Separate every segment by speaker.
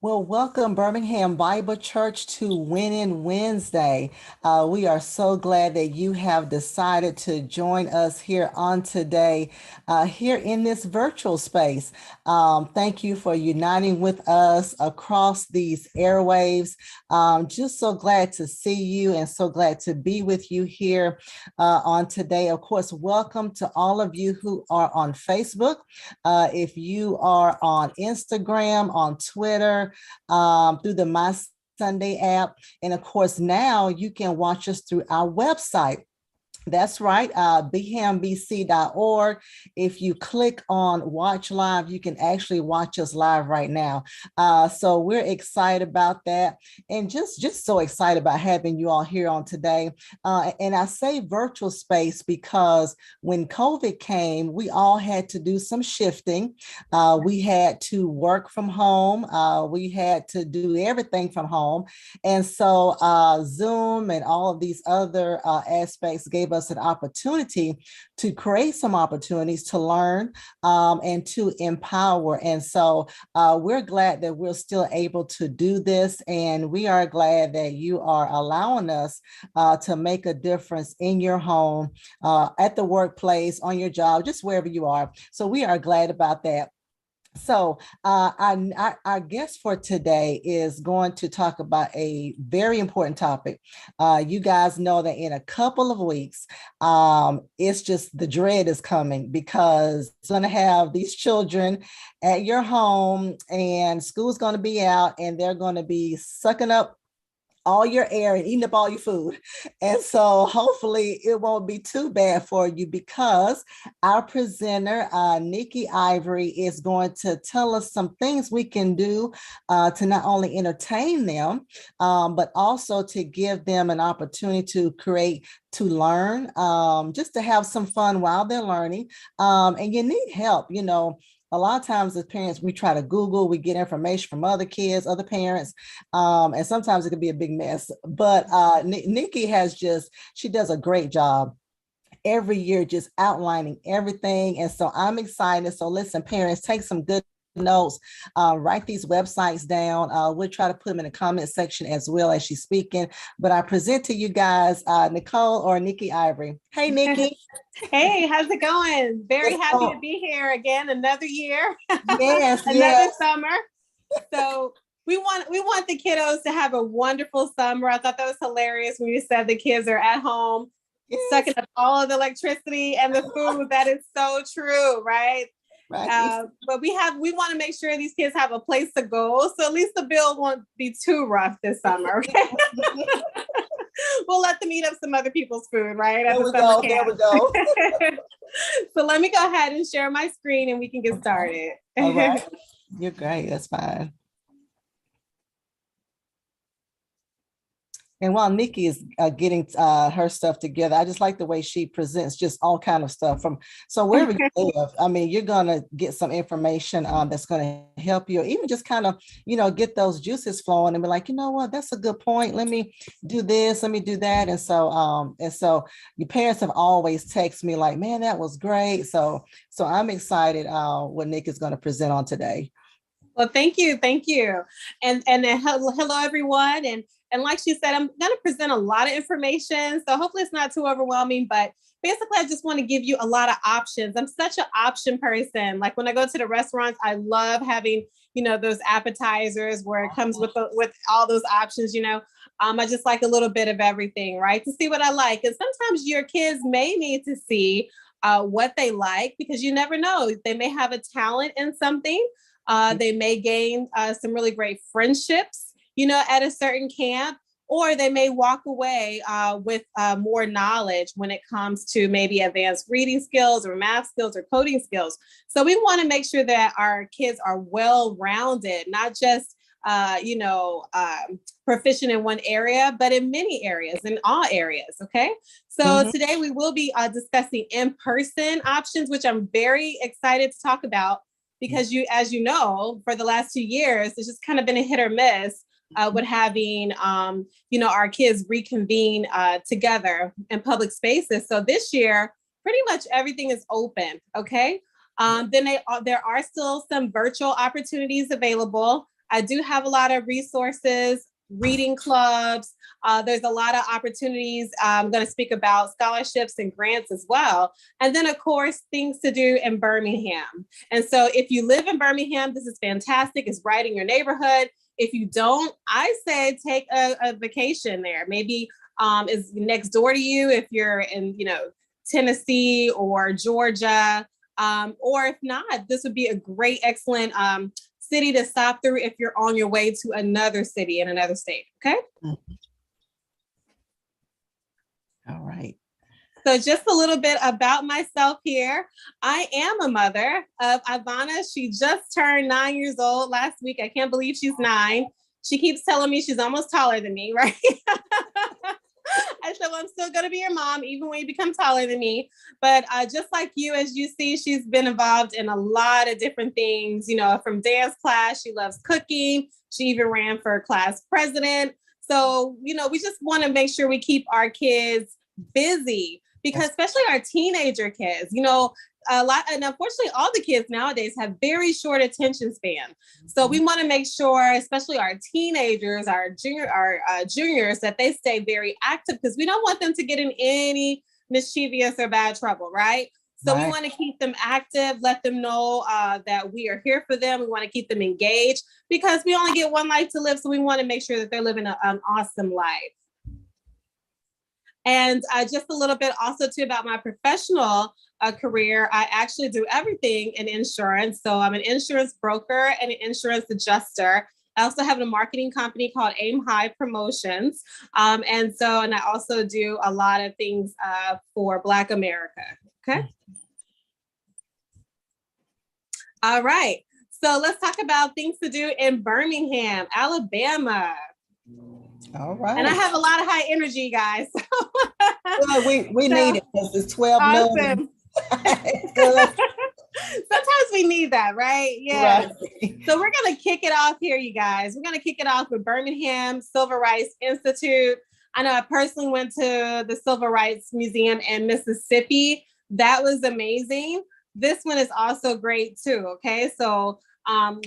Speaker 1: Well, welcome Birmingham Bible Church to Winning Wednesday. We are so glad that you have decided to join us here on today, here in this virtual space. Thank you for uniting with us across these airwaves. Just so glad to see you and so glad to be with you here on today. Of course, welcome to all of you who are on Facebook. If you are on Instagram, on Twitter, through the My Sunday app. And of course, now you can watch us through our website. That's right, bhambc.org. If you click on watch live, you can actually watch us live right now. So we're excited about that and just so excited about having you all here on today. And I say virtual space because when COVID came, we all had to do some shifting. We had to work from home. We had to do everything from home. And so Zoom and all of these other aspects gave us an opportunity to create some opportunities to learn and to empower. And so we're glad that we're still able to do this. And we are glad that you are allowing us to make a difference in your home, at the workplace, on your job, just wherever you are. So we are glad about that. So our guest for today is going to talk about a very important topic. You guys know that in a couple of weeks, it's just the dread is coming because it's going to have these children at your home and school's going to be out and they're going to be sucking up all your air and eating up all your food. And so hopefully it won't be too bad for you because our presenter, Nikki Ivory, is going to tell us some things we can do to not only entertain them, but also to give them an opportunity to create, to learn, just to have some fun while they're learning. And you need help, a lot of times as parents, we try to Google, we get information from other kids, other parents, and sometimes it can be a big mess. But Nikki she does a great job every year just outlining everything. And so I'm excited. So listen, parents, take some good notes, write these websites down. We'll try to put them in the comment section as well as she's speaking. But I present to you guys Nicole or Nikki Ivory. Hey, Nikki.
Speaker 2: Hey, how's it going? Very happy to be here again, another year,
Speaker 1: Yes,
Speaker 2: another
Speaker 1: yes.
Speaker 2: summer. So we want the kiddos to have a wonderful summer. I thought that was hilarious when you said the kids are at home, sucking up all of the electricity and the food. That is so true, right?
Speaker 1: Right.
Speaker 2: But we want to make sure these kids have a place to go, so at least the bill won't be too rough this summer. Okay? We'll let them eat up some other people's food, right?
Speaker 1: There we go.
Speaker 2: So let me go ahead and share my screen and we can get started.
Speaker 1: All right. You're great. That's fine. And while Nikki is getting her stuff together, I just like the way she presents just all kind of stuff from, so wherever you live, I mean, you're going to get some information that's going to help you, or even just kind of, get those juices flowing and be like, you know what, that's a good point. Let me do this, let me do that. And so your parents have always texted me like, man, that was great. So I'm excited what Nick is going to present on today.
Speaker 2: Well, thank you. And hello everyone. And like she said, I'm going to present a lot of information. So hopefully it's not too overwhelming, but basically I just want to give you a lot of options. I'm such an option person. Like when I go to the restaurants, I love having, those appetizers where it comes with all those options, I just like a little bit of everything, right? To see what I like. And sometimes your kids may need to see what they like, because you never know. They may have a talent in something. They may gain some really great friendships, at a certain camp, or they may walk away with more knowledge when it comes to maybe advanced reading skills or math skills or coding skills. So we want to make sure that our kids are well-rounded, not just, proficient in one area, but in many areas, in all areas. Okay. So today we will be discussing in-person options, which I'm very excited to talk about, because as you know, for the last 2 years, it's just kind of been a hit or miss with having, our kids reconvene together in public spaces. So this year, pretty much everything is open. Okay. Then there are still some virtual opportunities available. I do have a lot of resources, reading clubs. There's a lot of opportunities. I'm going to speak about scholarships and grants as well. And then, of course, things to do in Birmingham. And so if you live in Birmingham, this is fantastic. It's right in your neighborhood. If you don't, I say take a vacation there. Maybe is next door to you if you're in, Tennessee or Georgia. Or if not, this would be a great, excellent city to stop through if you're on your way to another city in another state. Okay.
Speaker 1: All right.
Speaker 2: So just a little bit about myself here. I am a mother of Ivana. She just turned 9 years old last week. I can't believe she's 9. She keeps telling me she's almost taller than me, right? I said, well, I'm still going to be your mom, even when you become taller than me. But just like you, as you see, she's been involved in a lot of different things, from dance class. She loves cooking. She even ran for class president. So, we just want to make sure we keep our kids busy, because especially our teenager kids, a lot, and unfortunately all the kids nowadays have very short attention span. So we want to make sure, especially our teenagers, our juniors, that they stay very active, because we don't want them to get in any mischievous or bad trouble, right? So we want to keep them active, let them know that we are here for them. We want to keep them engaged, because we only get one life to live. So we want to make sure that they're living an awesome life. And just a little bit also too about my professional career. I actually do everything in insurance. So I'm an insurance broker and an insurance adjuster. I also have a marketing company called Aim High Promotions. And I also do a lot of things for Black America. Okay. All right. So let's talk about things to do in Birmingham, Alabama.
Speaker 1: All right.
Speaker 2: And I have a lot of high energy, guys.
Speaker 1: Well, we need it, because it's 12
Speaker 2: awesome.
Speaker 1: It's good.
Speaker 2: Sometimes we need that, right? Yeah.
Speaker 1: Right.
Speaker 2: So we're going to kick it off here, you guys. We're going to kick it off with Birmingham Civil Rights Institute. I know I personally went to the Civil Rights Museum in Mississippi. That was amazing. This one is also great too. Okay. So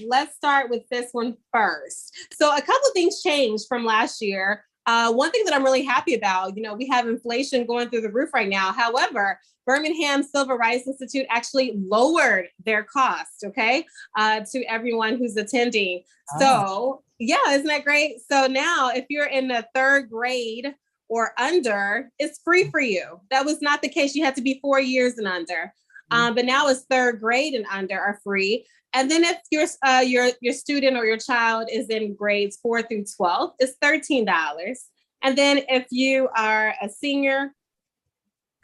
Speaker 2: let's start with this one first. So a couple of things changed from last year. One thing that I'm really happy about, we have inflation going through the roof right now. However, Birmingham Civil Rights Institute actually lowered their cost, okay, to everyone who's attending. So yeah, isn't that great? So now if you're in the 3rd grade or under, it's free for you. That was not the case. You had to be 4 years and under. But now it's 3rd grade and under are free. And then if your student or your child is in grades 4 through 12, it's $13. And then if you are a senior,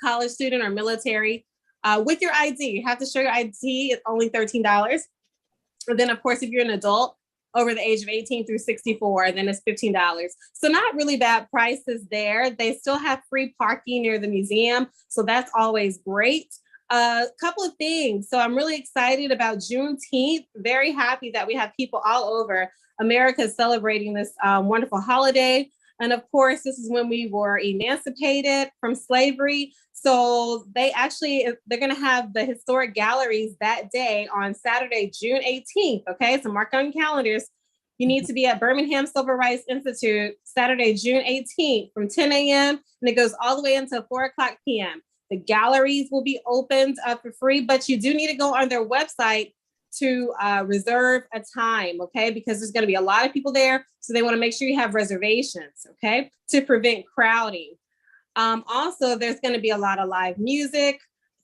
Speaker 2: college student, or military, with your ID, you have to show your ID, it's only $13. And then, of course, if you're an adult over the age of 18 through 64, then it's $15. So not really bad prices there. They still have free parking near the museum. So that's always great. A couple of things. So I'm really excited about Juneteenth. Very happy that we have people all over America celebrating this wonderful holiday. And of course, this is when we were emancipated from slavery. So they're going to have the historic galleries that day on Saturday, June 18th. Okay, so mark on your calendars. You need to be at Birmingham Civil Rights Institute Saturday, June 18th from 10 a.m. and it goes all the way until 4 p.m. The galleries will be opened for free, but you do need to go on their website to reserve a time, okay? Because there's going to be a lot of people there, so they want to make sure you have reservations, okay, to prevent crowding. Also, there's going to be a lot of live music,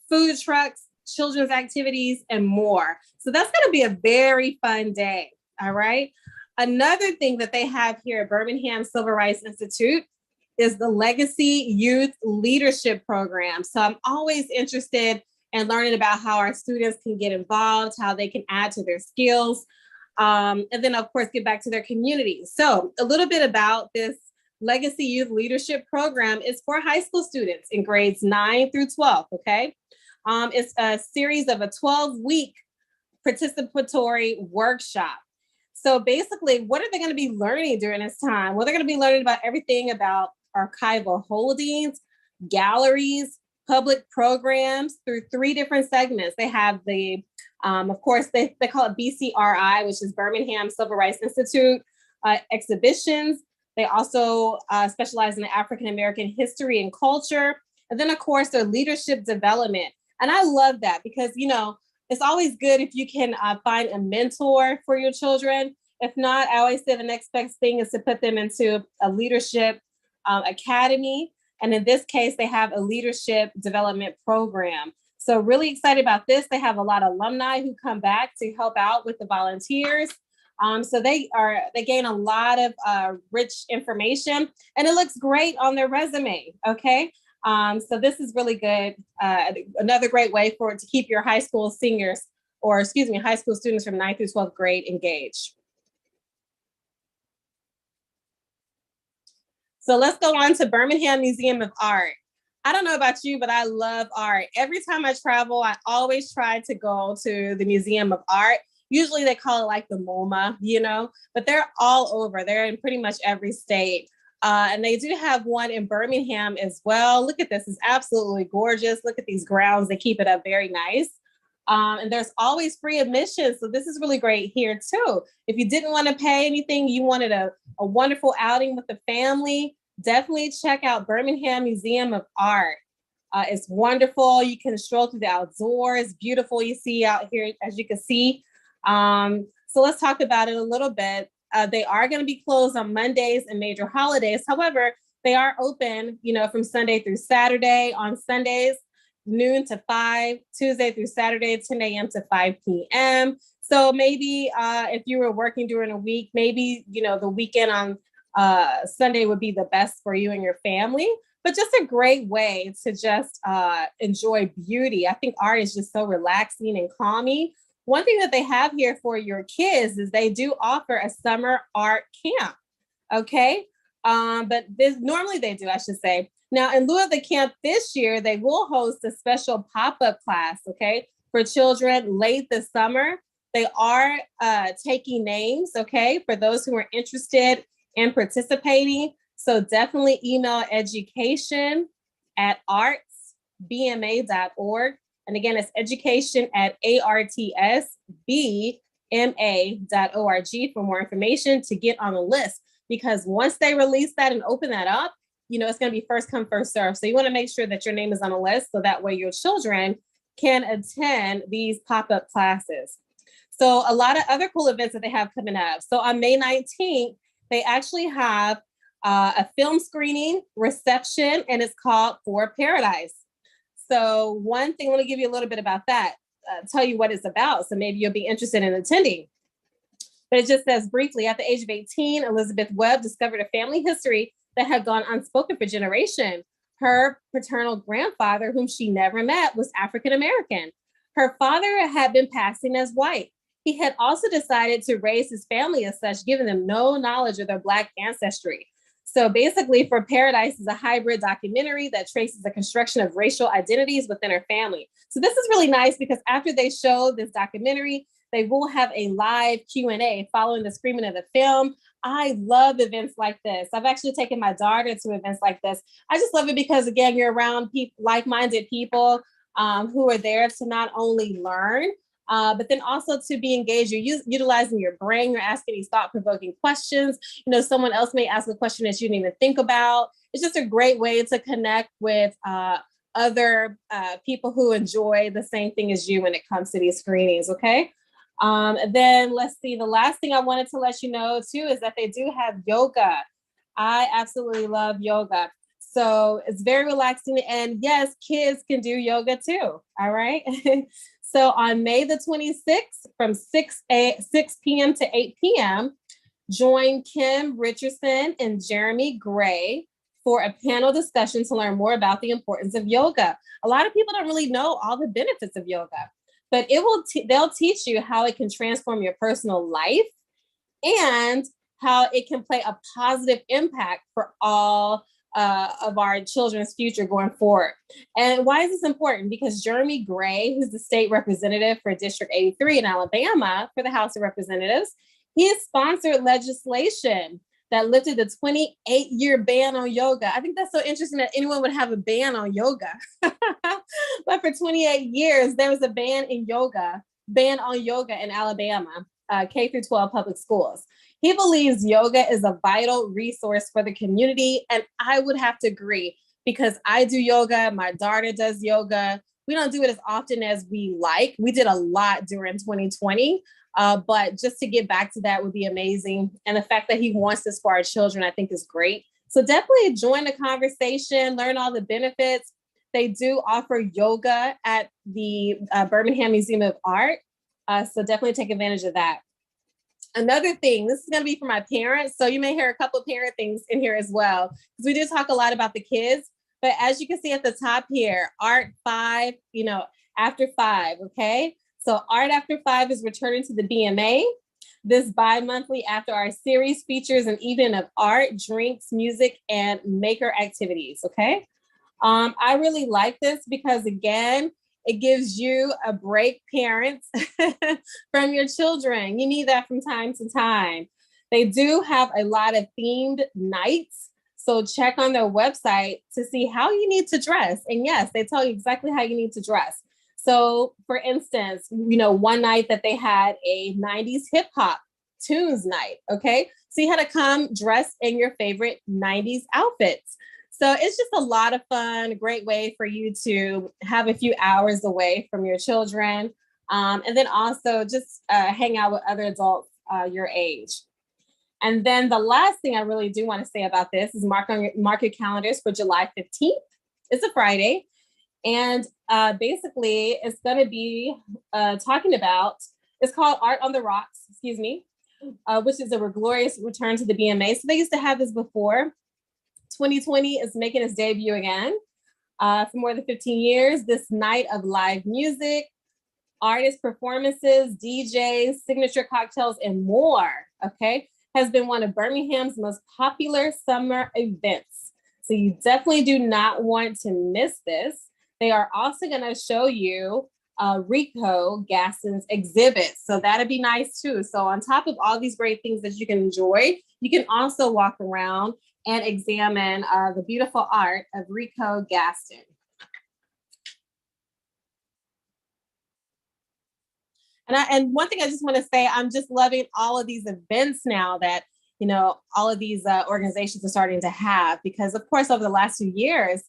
Speaker 2: food trucks, children's activities, and more. So that's going to be a very fun day, all right? Another thing that they have here at Birmingham Civil Rights Institute is the Legacy Youth Leadership Program. So I'm always interested in learning about how our students can get involved, how they can add to their skills, and then, of course, get back to their communities. So a little bit about this Legacy Youth Leadership Program is for high school students in grades 9 through 12, okay? It's a series of a 12-week participatory workshop. So basically, what are they going to be learning during this time? Well, they're going to be learning about everything about archival holdings, galleries, public programs through 3 different segments. They have the, of course, they call it BCRI, which is Birmingham Civil Rights Institute exhibitions. They also specialize in African American history and culture. And then, of course, their leadership development. And I love that because, you know, it's always good if you can find a mentor for your children. If not, I always say the next best thing is to put them into a leadership academy. And in this case, they have a leadership development program. So really excited about this. They have a lot of alumni who come back to help out with the volunteers. So they gain a lot of rich information, and it looks great on their resume. Okay. So this is really good. Another great way for it to keep your high school seniors, or excuse me, high school students from 9th through 12th grade engaged. So let's go on to Birmingham Museum of Art. I don't know about you, but I love art. Every time I travel, I always try to go to the Museum of Art. Usually they call it like the MoMA, you know, but they're all over. They're in pretty much every state. And they do have one in Birmingham as well. Look at this, it's absolutely gorgeous. Look at these grounds, they keep it up very nice. And there's always free admission. So this is really great here too. If you didn't want to pay anything, you wanted a wonderful outing with the family, definitely check out Birmingham Museum of Art. It's wonderful. You can stroll through the outdoors, beautiful you see out here, as you can see. So let's talk about it a little bit. They are going to be closed on Mondays and major holidays. However, they are open, you know, from Sunday through Saturday. On Sundays, noon to 5, Tuesday through Saturday, 10 a.m. to 5 p.m. So maybe if you were working during a week, maybe, you know, the weekend on Sunday would be the best for you and your family, but just a great way to just enjoy beauty. I think art is just so relaxing and calming. One thing that they have here for your kids is they do offer a summer art camp. Okay. But normally they do, I should say. Now, in lieu of the camp this year, they will host a special pop-up class, okay, for children late this summer. They are taking names, okay, for those who are interested in participating. So definitely email education@artsbma.org. And again, it's education@artsbma.org for more information to get on the list. Because once they release that and open that up, you know, it's going to be first come, first serve. So you want to make sure that your name is on the list so that way your children can attend these pop-up classes. So a lot of other cool events that they have coming up. So on May 19th, they actually have a film screening reception, and it's called For Paradise. So one thing, I want to give you a little bit about that, tell you what it's about. So maybe you'll be interested in attending. But it just says briefly, at the age of 18, Elizabeth Webb discovered a family history that had gone unspoken for generations. Her paternal grandfather, whom she never met, was African American. Her father had been passing as white. He had also decided to raise his family as such, giving them no knowledge of their Black ancestry. So basically, For Paradise is a hybrid documentary that traces the construction of racial identities within her family. So this is really nice because after they show this documentary, they will have a live Q&A following the screening of the film. I love events like this. I've actually taken my daughter to events like this. I just love it because, again, you're around like-minded people who are there to not only learn, but then also to be engaged. You're utilizing your brain. You're asking these thought-provoking questions. You know, someone else may ask a question that you didn't even think about. It's just a great way to connect with other people who enjoy the same thing as you when it comes to these screenings, okay? Then let's see, the last thing I wanted to let you know too is that they do have yoga. I absolutely love yoga. So it's very relaxing, and yes, kids can do yoga too. All right. So on May the 26th from 6 p.m. to 8 p.m., join Kim Richardson and Jeremy Gray for a panel discussion to learn more about the importance of yoga. A lot of people don't really know all the benefits of yoga, but they'll teach you how it can transform your personal life and how it can play a positive impact for all of our children's future going forward. And why is this important? Because Jeremy Gray, who's the state representative for District 83 in Alabama for the House of Representatives, he has sponsored legislation that lifted the 28-year ban on yoga. I think that's so interesting that anyone would have a ban on yoga. But for 28 years, there was a ban on yoga in Alabama, K through 12 public schools. He believes yoga is a vital resource for the community. And I would have to agree because I do yoga. My daughter does yoga. We don't do it as often as we like. We did a lot during 2020. But just to get back to that would be amazing. And the fact that he wants this for our children, I think is great. So definitely join the conversation, learn all the benefits. They do offer yoga at the Birmingham Museum of Art. So definitely take advantage of that. Another thing, this is going to be for my parents. So you may hear a couple of parent things in here as well, because we do talk a lot about the kids. But as you can see at the top here, Art 5, after 5, okay? So Art After 5 is returning to the BMA. This bi-monthly after our series features an evening of art, drinks, music, and maker activities, okay? I really like this because, again, it gives you a break, parents, from your children. You need that from time to time. They do have a lot of themed nights. So check on their website to see how you need to dress. And yes, they tell you exactly how you need to dress. So for instance, one night that they had a 90s hip hop tunes night, okay? So you had to come dressed in your favorite 90s outfits. So it's just a lot of fun, a great way for you to have a few hours away from your children. And then also just hang out with other adults your age. And then the last thing I really do want to say about this is mark your calendars for July 15th. It's a Friday. And basically, it's going to be talking about, it's called Art on the Rocks, which is a glorious return to the BMA. So they used to have this before. 2020 is making its debut again. For more than 15 years, this night of live music, artist performances, DJs, signature cocktails, and more, okay, has been one of Birmingham's most popular summer events. So you definitely do not want to miss this. They are also going to show you Rico Gaston's exhibit. So that'd be nice too. So on top of all these great things that you can enjoy, you can also walk around and examine the beautiful art of Rico Gaston. And one thing I just want to say, I'm just loving all of these events now that, all of these organizations are starting to have, because of course, over the last few years,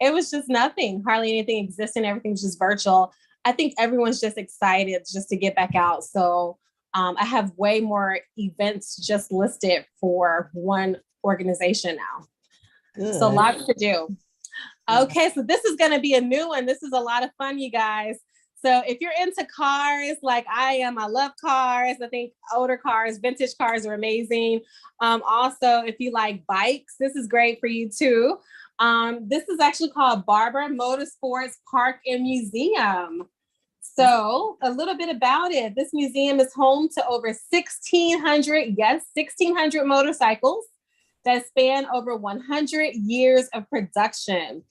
Speaker 2: it was just nothing, hardly anything existing. Everything's just virtual. I think everyone's just excited just to get back out. So I have way more events just listed for one organization now. Good. So lots to do. Okay, so this is going to be a new one. This is a lot of fun, you guys. So if you're into cars like I am, I love cars. I think older cars, vintage cars are amazing. Also, if you like bikes, this is great for you too. This is actually called Barber Motorsports Park and Museum. So a little bit about it. This museum is home to over 1,600 motorcycles that span over 100 years of production.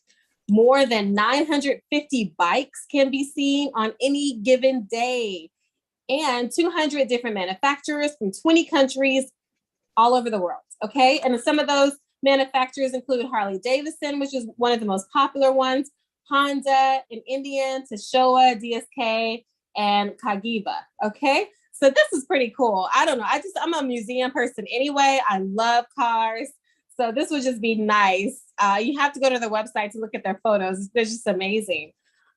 Speaker 2: More than 950 bikes can be seen on any given day, and 200 different manufacturers from 20 countries all over the world, okay? And some of those manufacturers include Harley Davidson, which is one of the most popular ones, Honda, an Indian, Toshoa, DSK, and Kagiva, okay? So this is pretty cool. I don't know, I'm a museum person anyway. I love cars. So this would just be nice. You have to go to their website to look at their photos. They're just amazing.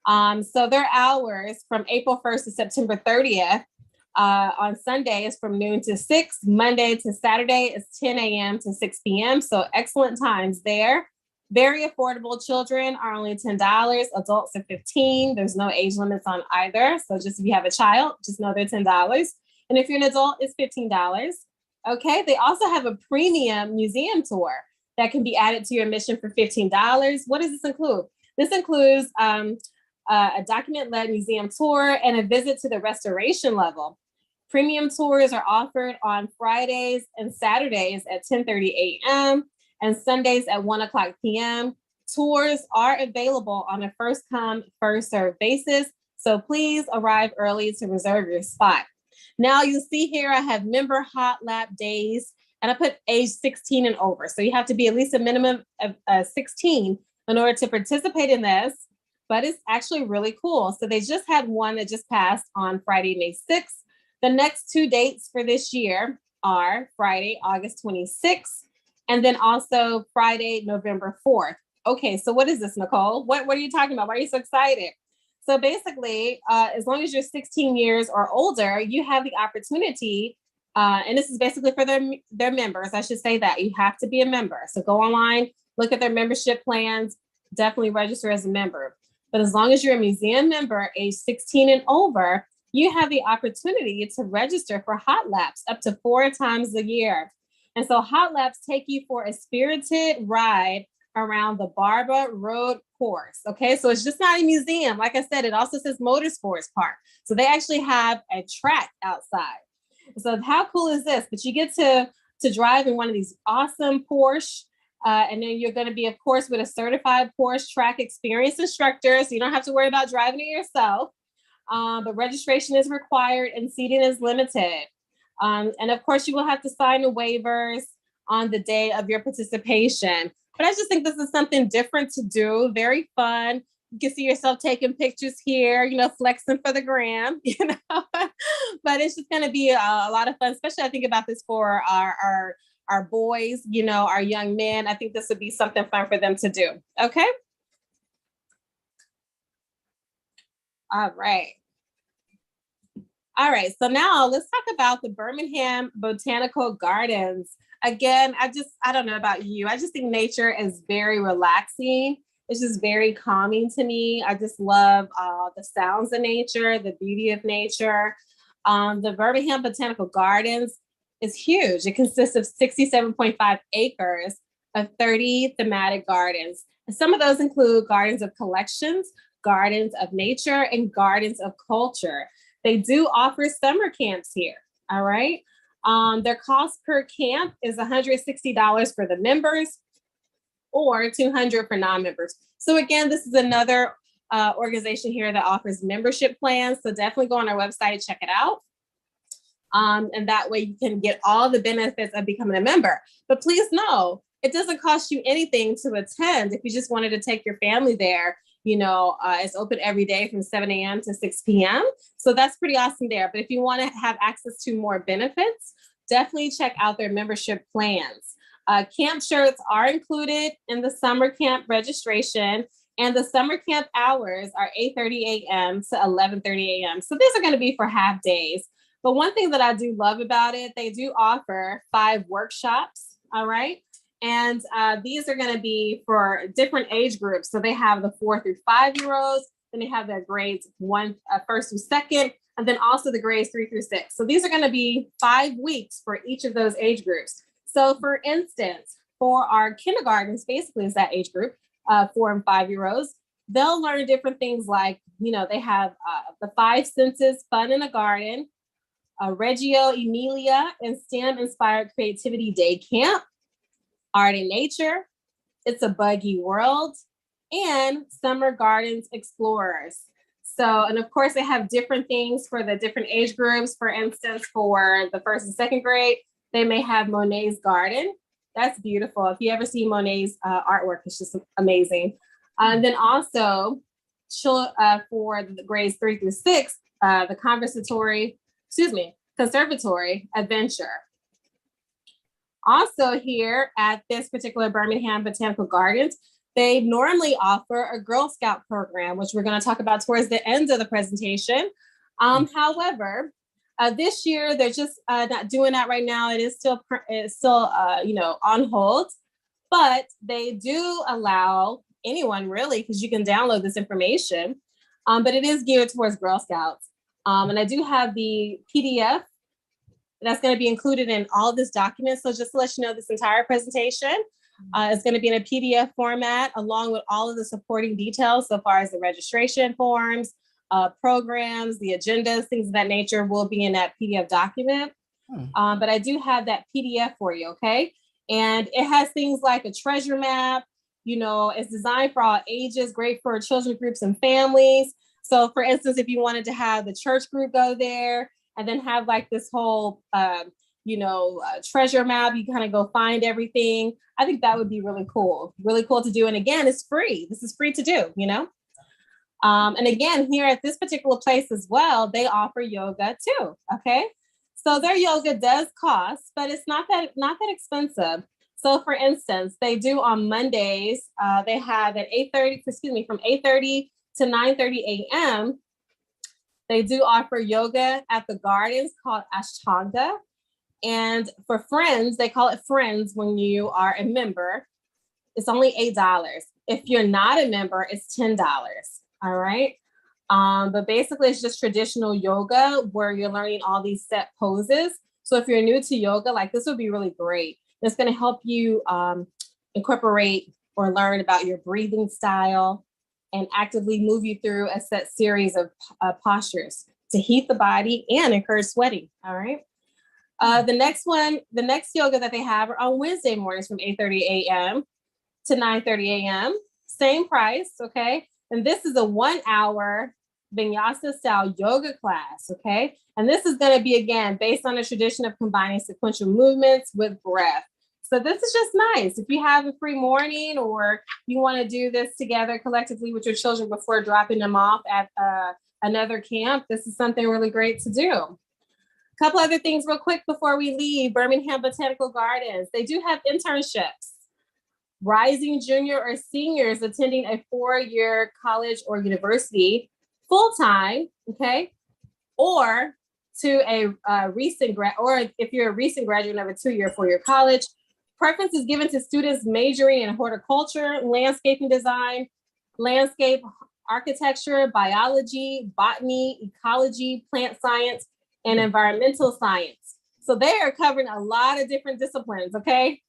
Speaker 2: So their hours from April 1st to September 30th on Sunday is from noon to 6. Monday to Saturday is 10 a.m. to 6 p.m. So excellent times there. Very affordable. Children are only $10. Adults are $15. There's no age limits on either. So just if you have a child, just know they're $10. And if you're an adult, it's $15. Okay, they also have a premium museum tour that can be added to your admission for $15. What does this include? This includes a document-led museum tour and a visit to the restoration level. Premium tours are offered on Fridays and Saturdays at 10:30 a.m. and Sundays at 1:00 p.m. Tours are available on a first-come, first-served basis, so please arrive early to reserve your spot. Now you'll see here I have member hot lap days, and and I put age 16 and over. So you have to be at least a minimum of 16 in order to participate in this, but it's actually really cool. So they just had one that just passed on Friday, May 6th. The next 2 dates for this year are Friday, August 26th, and then also Friday, November 4th. Okay, so what is this, Nicole? What are you talking about? Why are you so excited? So basically, as long as you're 16 years or older, you have the opportunity, and this is basically for their members. I should say that you have to be a member. So go online, look at their membership plans, definitely register as a member. But as long as you're a museum member, age 16 and over, you have the opportunity to register for hot laps up to 4 times a year. And so hot laps take you for a spirited ride around the Barbara Road course. Okay, so it's just not a museum. Like I said, it also says Motorsports Park. So they actually have a track outside. So how cool is this? But you get to drive in one of these awesome Porsche, and then you're going to be, of course, with a certified Porsche track experience instructor. So you don't have to worry about driving it yourself. But registration is required and seating is limited. And of course, you will have to sign the waivers on the day of your participation. But I just think this is something different to do, very fun. You can see yourself taking pictures here, you know, flexing for the gram, you know. But it's just going to be a lot of fun, especially I think about this for our boys, you know, our young men. I think this would be something fun for them to do. Okay. All right. All right, so now let's talk about the Birmingham Botanical Gardens. Again, I don't know about you. I just think nature is very relaxing. It's just very calming to me. I just love the sounds of nature, the beauty of nature. The Birmingham Botanical Gardens is huge. It consists of 67.5 acres of 30 thematic gardens. And some of those include gardens of collections, gardens of nature, and gardens of culture. They do offer summer camps here, all right? Their cost per camp is $160 for the members or $200 for non-members. So again, this is another organization here that offers membership plans. So definitely go on our website, check it out. And that way you can get all the benefits of becoming a member. But please know, it doesn't cost you anything to attend. If you just wanted to take your family there, you know, it's open every day from 7 a.m. to 6 p.m. So that's pretty awesome there. But if you want to have access to more benefits, definitely check out their membership plans. Camp shirts are included in the summer camp registration, and the summer camp hours are 8:30 a.m. to 11:30 a.m. So these are going to be for half days. But one thing that I do love about it, they do offer 5 workshops, all right? And these are going to be for different age groups. So they have the 4 through 5-year-olds, then they have their grades 1st through 2nd, and then also the grades 3 through 6. So these are going to be 5 weeks for each of those age groups. So for instance, for our kindergartens, basically is that age group, 4 and 5-year-olds, they'll learn different things like, you know, they have the 5 senses, fun in a garden, Reggio Emilia and STEM-inspired creativity day camp, art and nature, it's a buggy world, and summer gardens explorers. So, and of course they have different things for the different age groups. For instance, for the 1st and 2nd grade, they may have Monet's garden. That's beautiful. If you ever see Monet's artwork, it's just amazing. And then also for the grades 3 through 6, the conservatory adventure. Also here at this particular Birmingham Botanical Gardens, they normally offer a Girl Scout program, which we're going to talk about towards the end of the presentation. However, this year they're just not doing that right now. It is still you know, on hold, but they do allow anyone really, because you can download this information, but it is geared towards Girl Scouts. And I do have the PDF that's going to be included in all of this document. So just to let you know, this entire presentation is going to be in a PDF format, along with all of the supporting details so far as the registration forms, programs, the agendas, things of that nature will be in that PDF document. But I do have that PDF for you, okay? And it has things like a treasure map, you know, it's designed for all ages, great for children groups and families. So for instance, if you wanted to have the church group go there, and then have like this whole, treasure map. You kind of go find everything. I think that would be really cool to do. And again, it's free. This is free to do, and again, here at this particular place as well, they offer yoga too. Okay. So their yoga does cost, but it's not that expensive. So for instance, they do on Mondays, they have at 8:30, from 8:30 to 9:30 a.m. They do offer yoga at the gardens called Ashtanga. And for friends, they call it friends when you are a member. It's only $8. If you're not a member, it's $10. All right. But basically, it's just traditional yoga where you're learning all these set poses. So if you're new to yoga, like this would be really great. It's going to help you incorporate or learn about your breathing style and actively move you through a set series of postures to heat the body and encourage sweating. All right. The next yoga that they have are on Wednesday mornings from 8:30 a.m. to 9:30 a.m. Same price. Okay. And this is a 1 hour vinyasa style yoga class. Okay. And this is going to be, again, based on a tradition of combining sequential movements with breath. So this is just nice. If you have a free morning or you want to do this together collectively with your children before dropping them off at another camp, this is something really great to do. A couple other things real quick before we leave. Birmingham Botanical Gardens, they do have internships. Rising junior or seniors attending a 4-year college or university full-time, okay, or to a recent grad, or if you're a recent graduate of a 2-year, 4-year college. Preference is given to students majoring in horticulture, landscaping design, landscape architecture, biology, botany, ecology, plant science, and environmental science. So they are covering a lot of different disciplines, okay?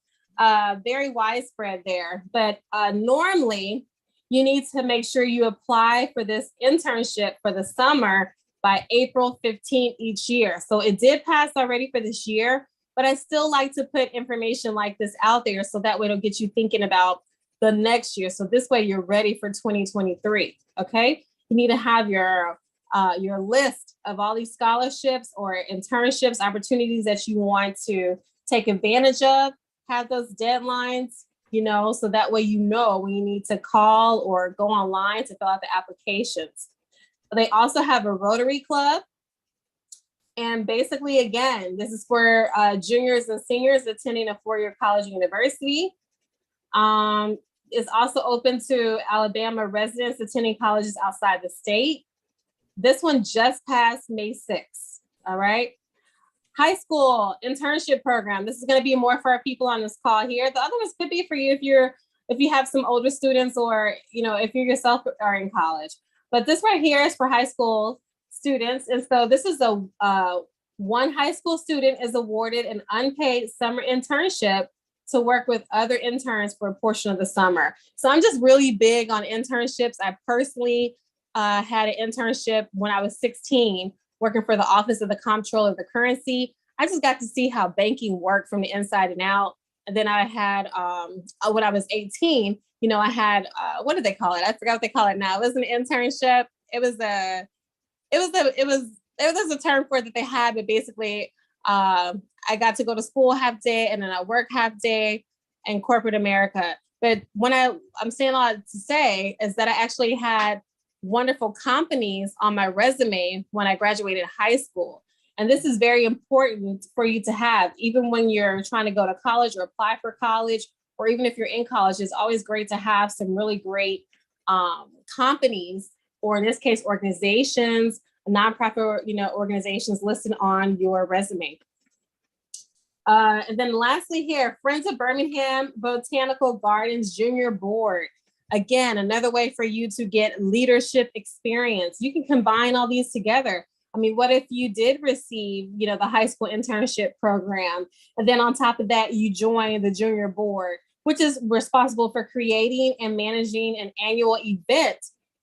Speaker 2: Very widespread there. But normally, you need to make sure you apply for this internship for the summer by April 15th each year. So it did pass already for this year, but I still like to put information like this out there so that way it'll get you thinking about the next year. So this way you're ready for 2023, okay? You need to have your list of all these scholarships or internships, opportunities that you want to take advantage of, have those deadlines, so that way when you need to call or go online to fill out the applications. They also have a Rotary Club. And basically, again, this is for juniors and seniors attending a 4-year college or university. It's also open to Alabama residents attending colleges outside the state. This one just passed May 6th, all right? High school internship program. This is going to be more for our people on this call here. The other ones could be for you if you have some older students or, if you yourself are in college. But this right here is for high school students. And so this is one high school student is awarded an unpaid summer internship to work with other interns for a portion of the summer. So I'm just really big on internships. I personally had an internship when I was 16, working for the Office of the Comptroller of the Currency. I just got to see how banking worked from the inside and out. And then I had, when I was 18, I had, what did they call it? I forgot what they call it now. It was an internship. There was a term for it that they had, but basically I got to go to school half day and then I work half day in corporate America. But when I'm saying all that to say is that I actually had wonderful companies on my resume when I graduated high school. And this is very important for you to have, even when you're trying to go to college or apply for college, or even if you're in college. It's always great to have some really great companies, or in this case, organizations, nonprofit, organizations listed on your resume. And then lastly here, Friends of Birmingham Botanical Gardens Junior Board. Again, another way for you to get leadership experience. You can combine all these together. I mean, what if you did receive, the high school internship program, and then on top of that, you join the junior board, which is responsible for creating and managing an annual event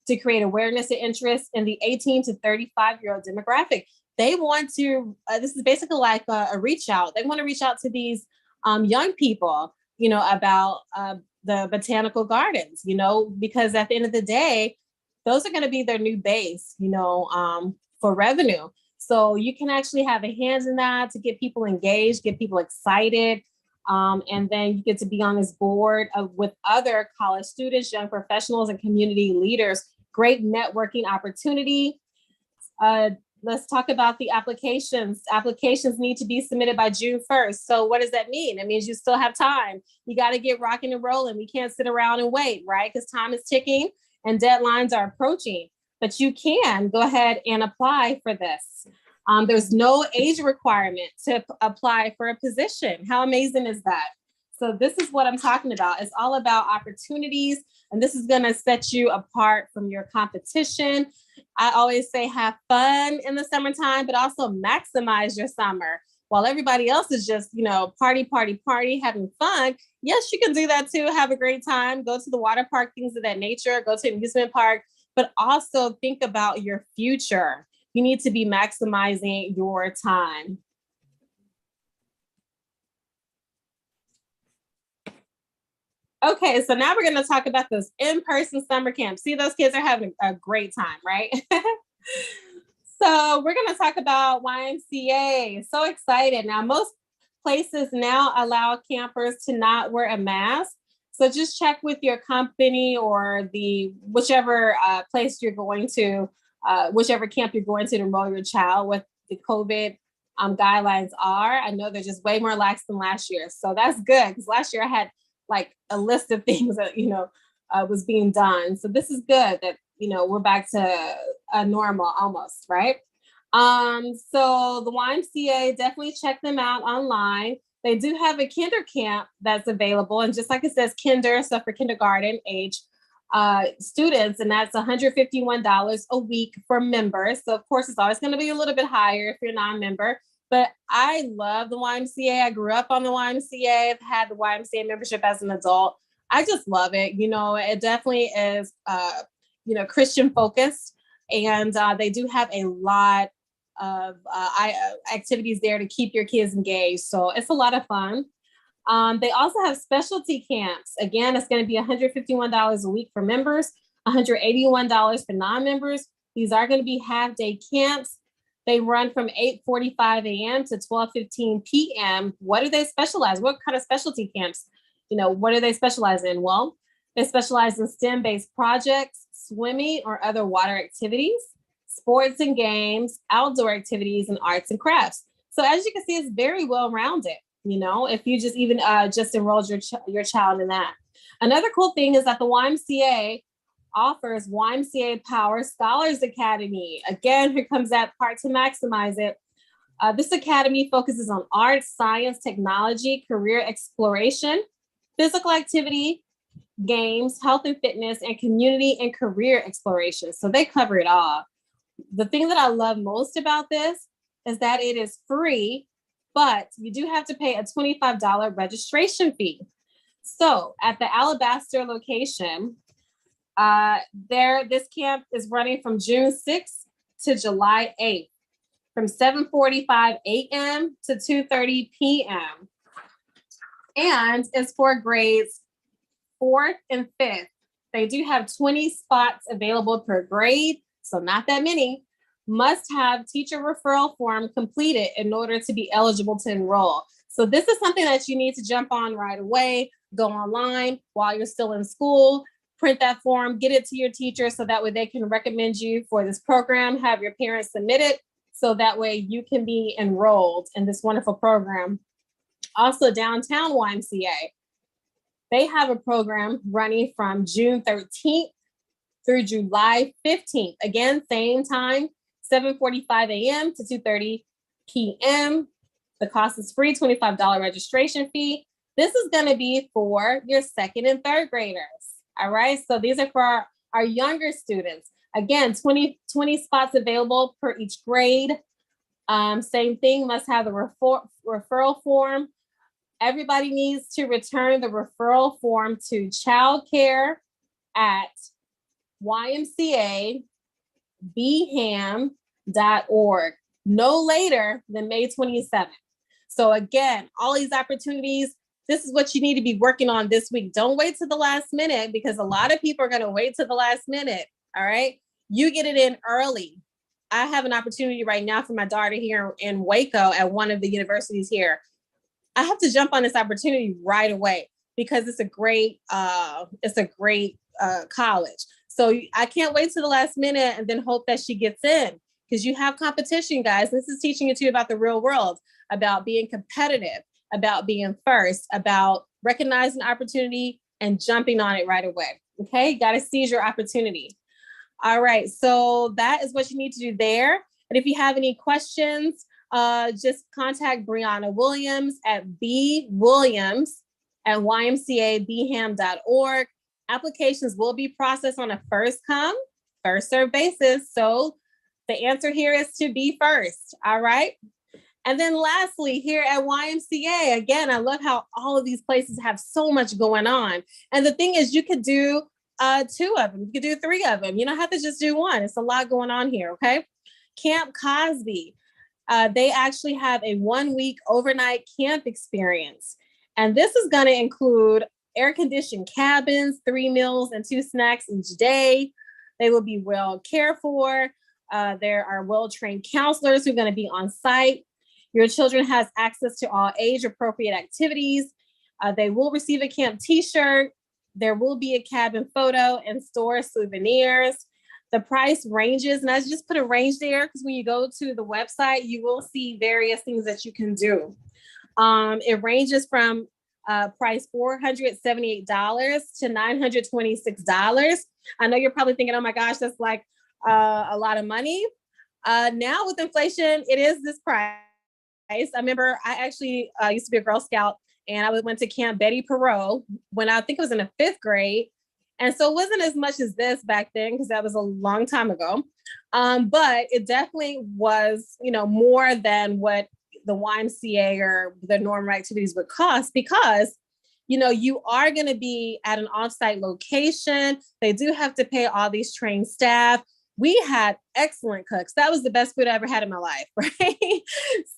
Speaker 2: to create awareness and interest in the 18 to 35-year-old demographic. They want to, this is basically like a reach out. They want to reach out to these young people, about the botanical gardens, because at the end of the day, those are going to be their new base, for revenue. So you can actually have a hand in that to get people engaged, get people excited. And then you get to be on this board with other college students, young professionals, and community leaders. Great networking opportunity. Let's talk about the applications. Applications need to be submitted by June 1st. So what does that mean? It means you still have time. You got to get rocking and rolling. We can't sit around and wait, right? Because time is ticking and deadlines are approaching. But you can go ahead and apply for this. There's no age requirement to apply for a position. How amazing is that? So this is what I'm talking about. It's all about opportunities, and this is going to set you apart from your competition. I always say have fun in the summertime, but also maximize your summer. While everybody else is just, party, having fun. Yes, you can do that too. Have a great time. Go to the water park, things of that nature. Go to an amusement park, but also think about your future. You need to be maximizing your time. Okay, so now we're going to talk about those in-person summer camps. See, those kids are having a great time, right? So we're going to talk about YMCA. So excited. Now, most places now allow campers to not wear a mask. So just check with your company or whichever place you're going to, whichever camp you're going to enroll your child, what the COVID guidelines are. I know they're just way more lax than last year. So that's good, because last year I had like a list of things that, was being done. So this is good that, we're back to a normal almost, right? So the YMCA, definitely check them out online. They do have a kinder camp that's available. And just like it says kinder, so for kindergarten age students, and that's $151 a week for members. So of course, it's always going to be a little bit higher if you're a non-member. But I love the YMCA. I grew up on the YMCA. I've had the YMCA membership as an adult. I just love it. It definitely is, Christian focused. And they do have a lot of activities there to keep your kids engaged. So it's a lot of fun. They also have specialty camps. Again, it's going to be $151 a week for members, $181 for non-members. These are going to be half-day camps. They run from 8:45 a.m. to 12:15 p.m. What do they specialize? What kind of specialty camps? What do they specialize in? Well, they specialize in STEM-based projects, swimming or other water activities, sports and games, outdoor activities, and arts and crafts. So as you can see, it's very well-rounded. If you just even just enrolled your child in that. Another cool thing is that the YMCA offers YMCA Power Scholars Academy. Again, here comes that part to maximize it. This academy focuses on arts, science, technology, career exploration, physical activity, games, health and fitness, and community and career exploration. So they cover it all. The thing that I love most about this is that it is free, but you do have to pay a $25 registration fee. So at the Alabaster location, this camp is running from June 6th to July 8th, from 7:45 a.m. to 2:30 p.m. And it's for grades 4th and 5th. They do have 20 spots available per grade, so not that many. Must have teacher referral form completed in order to be eligible to enroll. So this is something that you need to jump on right away. Go online while you're still in school, print that form, get it to your teacher so that way they can recommend you for this program, have your parents submit it so that way you can be enrolled in this wonderful program. Also, downtown YMCA, they have a program running from June 13th through July 15th. Again, same time, 7:45 a.m. to 2:30 p.m. The cost is free, $25 registration fee. This is going to be for your 2nd and 3rd graders. All right. So these are for our younger students. Again, 20 spots available per each grade. Same thing, must have the referral form. Everybody needs to return the referral form to childcare at ymcabham.org no later than May 27th. So again, all these opportunities, this is what you need to be working on this week. Don't wait to the last minute, because a lot of people are going to wait to the last minute. All right. You get it in early. I have an opportunity right now for my daughter here in Waco at one of the universities here. I have to jump on this opportunity right away because it's a great college. So I can't wait to the last minute and then hope that she gets in, because you have competition, guys. This is teaching you too about the real world, about being competitive, about being first, about recognizing opportunity and jumping on it right away. Okay, got to seize your opportunity. All right, so that is what you need to do there. And if you have any questions, just contact Brianna Williams at bwilliams@ymcabham.org. Applications will be processed on a first come, first served basis. So the answer here is to be first. All right. And then lastly, here at YMCA, again, I love how all of these places have so much going on. And the thing is, you could do 2 of them. You could do 3 of them. You don't have to just do one. It's a lot going on here, okay? Camp Cosby. They actually have a 1-week overnight camp experience. And this is going to include air-conditioned cabins, 3 meals and 2 snacks each day. They will be well cared for. There are well-trained counselors who are going to be on site. Your children has access to all age-appropriate activities. They will receive a camp t-shirt. There will be a cabin photo and store souvenirs. The price ranges, and I just put a range there because when you go to the website, you will see various things that you can do. It ranges from price $478 to $926. I know you're probably thinking, oh my gosh, that's like a lot of money. Now with inflation, it is this price. I remember I actually used to be a Girl Scout, and I went to Camp Betty Perot when I think it was in the 5th grade. And so it wasn't as much as this back then because that was a long time ago. But it definitely was, more than what the YMCA or the normal activities would cost, because, you are going to be at an offsite location. They do have to pay all these trained staff. We had excellent cooks. That was the best food I ever had in my life, right?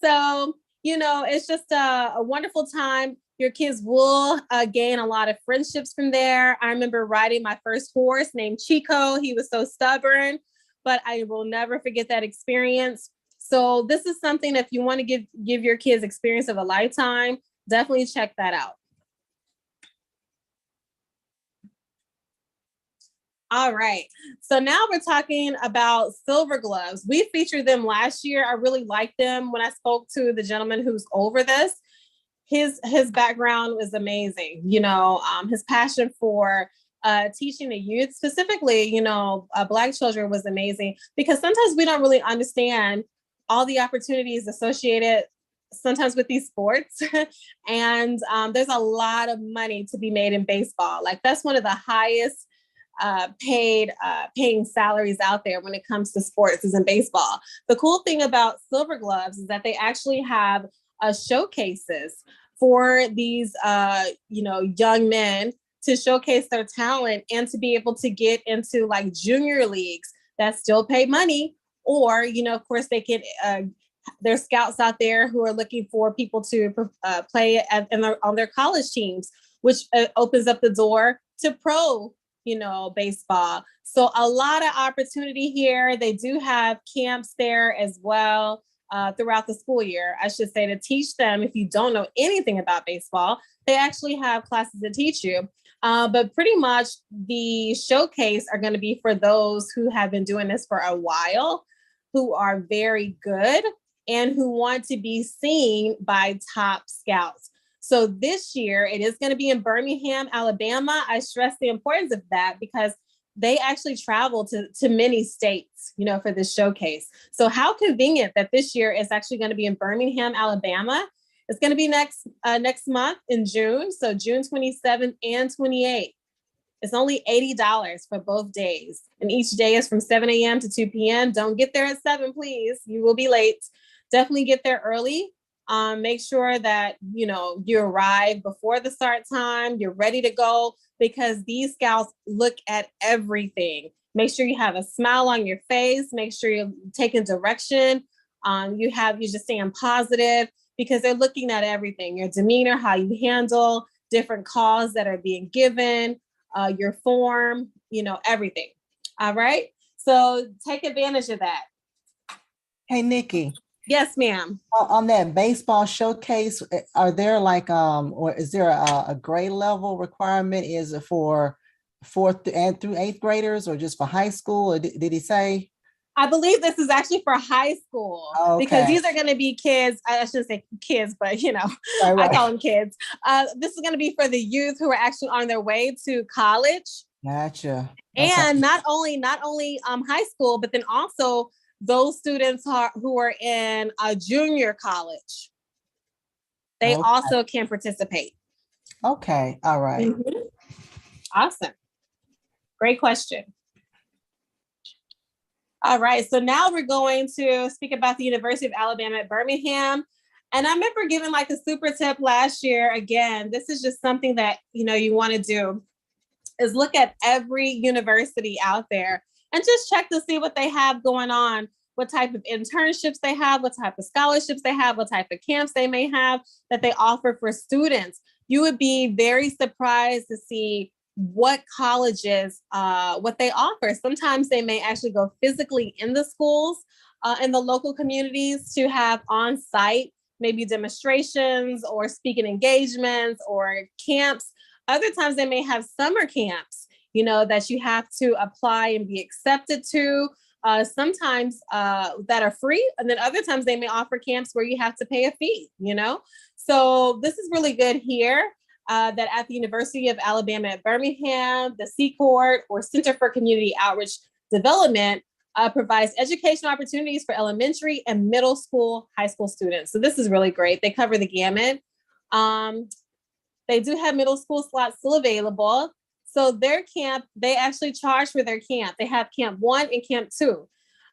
Speaker 2: So, it's just a wonderful time. Your kids will gain a lot of friendships from there. I remember riding my first horse named Chico. He was so stubborn, but I will never forget that experience. So this is something, if you want to give your kids experience of a lifetime, definitely check that out. All right. So now we're talking about silver gloves. We featured them last year. I really liked them when I spoke to the gentleman who's over this. His background was amazing. His passion for teaching the youth, specifically, Black children, was amazing, because sometimes we don't really understand all the opportunities associated sometimes with these sports. And there's a lot of money to be made in baseball. Like, that's one of the highest paying salaries out there when it comes to sports, is in baseball. The cool thing about Silver Gloves is that they actually have showcases for these young men to showcase their talent and to be able to get into like junior leagues that still pay money, or of course they can there's scouts out there who are looking for people to play on their college teams, which opens up the door to pro baseball. So a lot of opportunity here. They do have camps there as well throughout the school year, I should say, to teach them. If you don't know anything about baseball, they actually have classes to teach you. But pretty much the showcase are going to be for those who have been doing this for a while, who are very good, and who want to be seen by top scouts. So this year, it is going to be in Birmingham, Alabama. I stress the importance of that because they actually travel to many states, for this showcase. So how convenient that this year is actually going to be in Birmingham, Alabama. It's going to be next month in June. So June 27th and 28th. It's only $80 for both days. And each day is from 7 a.m. to 2 p.m. Don't get there at 7, please. You will be late. Definitely get there early. Make sure that, you arrive before the start time, you're ready to go, because these scouts look at everything. Make sure you have a smile on your face. Make sure you're taking direction. You're just staying positive, because they're looking at everything, your demeanor, how you handle different calls that are being given, your form, everything. All right. So take advantage of that.
Speaker 1: Hey, Nikki,
Speaker 2: Yes, ma'am.
Speaker 1: on that baseball showcase, are there like, or is there a grade level requirement? Is it for fourth and through eighth graders or just for high school? Or did he say?
Speaker 2: I believe this is actually for high school because
Speaker 1: Okay,
Speaker 2: these are going to be kids. I shouldn't say kids, but
Speaker 1: right,
Speaker 2: I
Speaker 1: right.
Speaker 2: call them kids. This is going to be for the youth who are actually on their way to college,
Speaker 1: Gotcha. Okay,
Speaker 2: and not only high school, but then also those students who are in a junior college. They
Speaker 1: okay,
Speaker 2: also can participate.
Speaker 1: okay. All right.
Speaker 2: Mhm. Awesome. Great question. All right, so now we're going to speak about the University of Alabama at Birmingham. And I remember giving like a super tip last year. Again, this is just something that you want to do is look at every university out there and just check to see what they have going on, what type of internships they have, what type of scholarships they have, what type of camps they may have that they offer for students. You would be very surprised to see what colleges, what they offer. Sometimes they may actually go physically in the schools, in the local communities to have on-site, maybe demonstrations or speaking engagements or camps. Other times they may have summer camps, that you have to apply and be accepted to. Sometimes that are free, and then other times they may offer camps where you have to pay a fee. So this is really good here. That at the University of Alabama at Birmingham, the C-Court or Center for Community Outreach Development provides educational opportunities for elementary and middle school, high school students. So this is really great. They cover the gamut. Um, they do have middle school slots still available. So their camp, they actually charge for their camp. They have camp 1 and camp 2.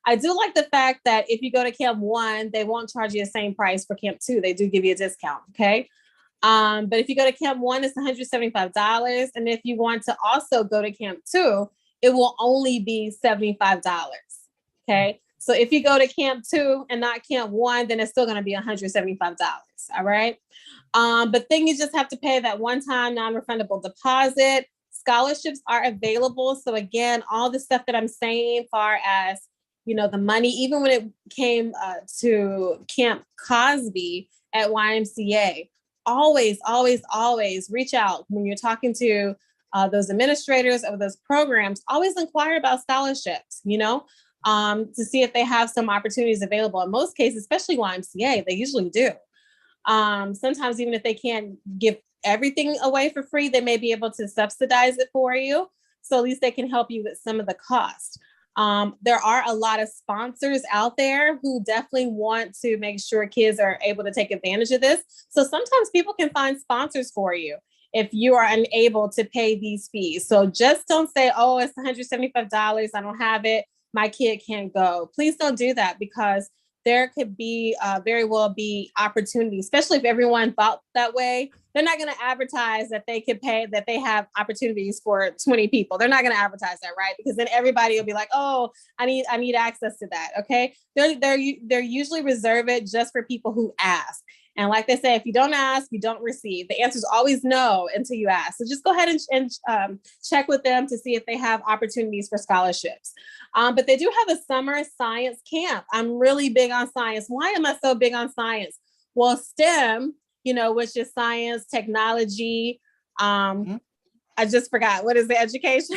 Speaker 2: I do like the fact that if you go to camp 1, they won't charge you the same price for camp 2. They do give you a discount, okay? But if you go to camp 1, it's $175. And if you want to also go to camp 2, it will only be $75. Okay. So if you go to camp 2 and not camp 1, then it's still going to be $175. All right. But then you just have to pay that one-time non-refundable deposit. Scholarships are available. So again, all the stuff that I'm saying, far as the money, even when it came to Camp Cosby at YMCA, always, always, always reach out when you're talking to those administrators of those programs. Always inquire about scholarships, to see if they have some opportunities available. In most cases, especially YMCA, they usually do. Sometimes even if they can't give everything away for free, they may be able to subsidize it for you. So at least they can help you with some of the cost. There are a lot of sponsors out there who definitely want to make sure kids are able to take advantage of this. So sometimes people can find sponsors for you if you are unable to pay these fees. So just don't say, oh, it's $175. I don't have it. My kid can't go. Please don't do that, because there could be very well be opportunities, especially if everyone thought that way. They're not going to advertise that they could pay, that they have opportunities for 20 people. They're not going to advertise that, right? Because then everybody will be like, oh, I need access to that. Okay. They're usually reserve it just for people who ask. And like they say, if you don't ask, you don't receive. The answer is always no until you ask. So just go ahead and check with them to see if they have opportunities for scholarships. But they do have a summer science camp. I'm really big on science. Why am I so big on science? Well, STEM, which is science, technology.
Speaker 1: Mhm.
Speaker 2: I just forgot. What is the education?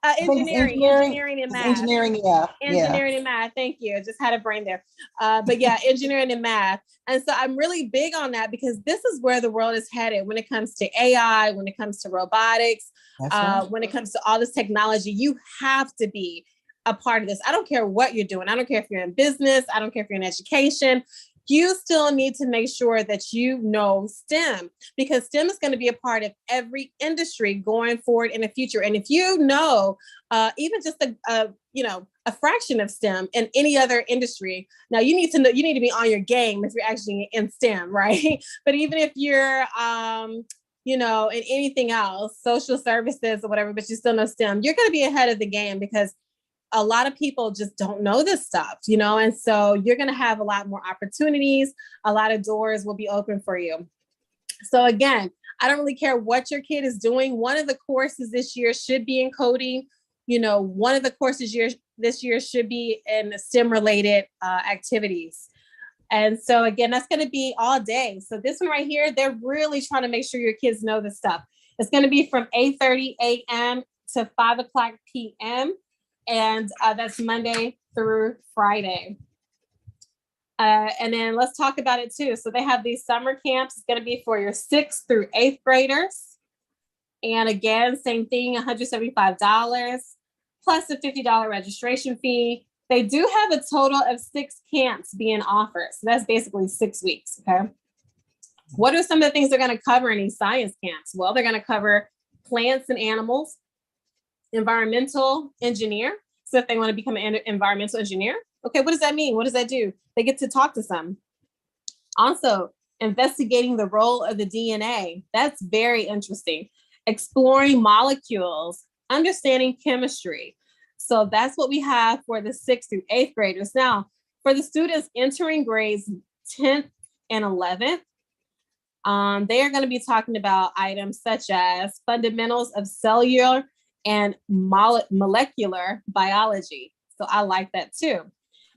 Speaker 1: I think it's engineering.
Speaker 2: Engineering and
Speaker 1: It's
Speaker 2: math.
Speaker 1: engineering. Yeah, yeah.
Speaker 2: Engineering and math. Thank you. I just had a brain there. But yeah, engineering and math. And so I'm really big on that, because this is where the world is headed when it comes to AI, when it comes to robotics,
Speaker 1: That's right.
Speaker 2: when it comes to all this technology. You have to be a part of this. I don't care what you're doing. I don't care if you're in business. I don't care if you're in education. You still need to make sure that you know STEM, because STEM is going to be a part of every industry going forward in the future. And if you know even just a fraction of STEM in any other industry, now you need to be on your game if you're actually in STEM, right? But even if you're in anything else, social services or whatever, but you still know STEM, you're going to be ahead of the game, because a lot of people just don't know this stuff, and so you're going to have a lot more opportunities. A lot of doors will be open for you. So again, I don't really care what your kid is doing. One of the courses this year should be in coding. one of the courses this year should be in STEM related activities. And so again, that's going to be all day. So this one right here, they're really trying to make sure your kids know this stuff. It's going to be from 8:30 a.m. to 5 o'clock p.m. And that's Monday through Friday. And then let's talk about it too. So they have these summer camps. It's going to be for your 6th through 8th graders. And again, same thing, $175 plus a $50 registration fee. They do have a total of 6 camps being offered. So that's basically 6 weeks, okay? What are some of the things they're going to cover in these science camps? Well, they're going to cover plants and animals, environmental engineer. So if they want to become an environmental engineer, okay, what does that mean? What does that do? They get to talk to some. Also, investigating the role of the DNA. That's very interesting. Exploring molecules, understanding chemistry. So that's what we have for the 6th through 8th graders. Now, for the students entering grades 10th and 11th, they are going to be talking about items such as fundamentals of cellular and molecular biology. So I like that too.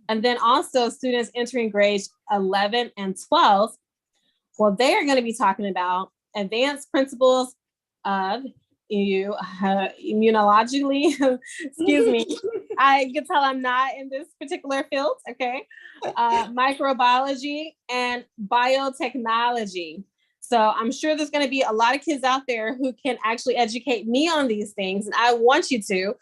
Speaker 2: And then also students entering grades 11 and 12, well, they are going to be talking about advanced principles of immunologically, excuse me, I can tell I'm not in this particular field, okay? Microbiology and biotechnology. So I'm sure there's going to be a lot of kids out there who can actually educate me on these things, and I want you to.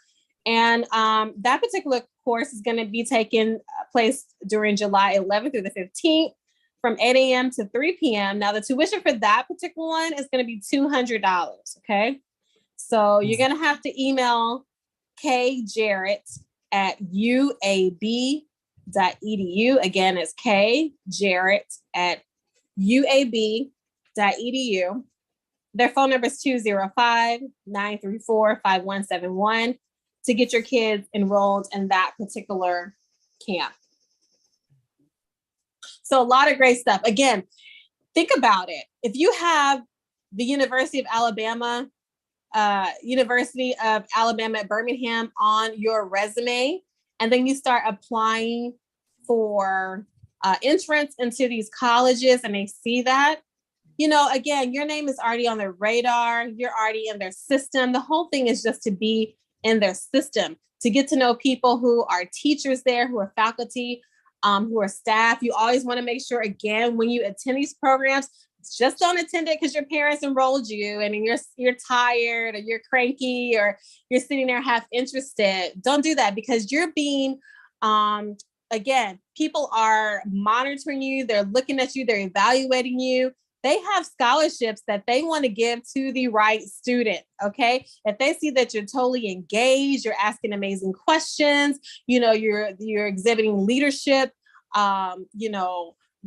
Speaker 2: And that particular course is going to be taking place during July 11th through the 15th from 8 a.m. to 3 p.m. Now, the tuition for that particular one is going to be $200, okay? So you're going to have to email kjarrett@uab.edu. Again, it's kjarrett@uab.edu. Their phone number is 205-934-5171 to get your kids enrolled in that particular camp. So a lot of great stuff. Again, think about it. If you have the University of Alabama at Birmingham on your resume, and then you start applying for entrance into these colleges and they see that, again, your name is already on their radar. You're already in their system. The whole thing is just to be in their system, to get to know people who are teachers there, who are faculty, who are staff. You always want to make sure, again, when you attend these programs, just don't attend it because your parents enrolled you and you're tired or you're cranky or you're sitting there half interested. Don't do that, because you're being, again, people are monitoring you. They're looking at you. They're evaluating you. They have scholarships that they want to give to the right student, okay? If they see that you're totally engaged, you're asking amazing questions, you're exhibiting leadership,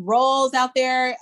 Speaker 2: roles out there,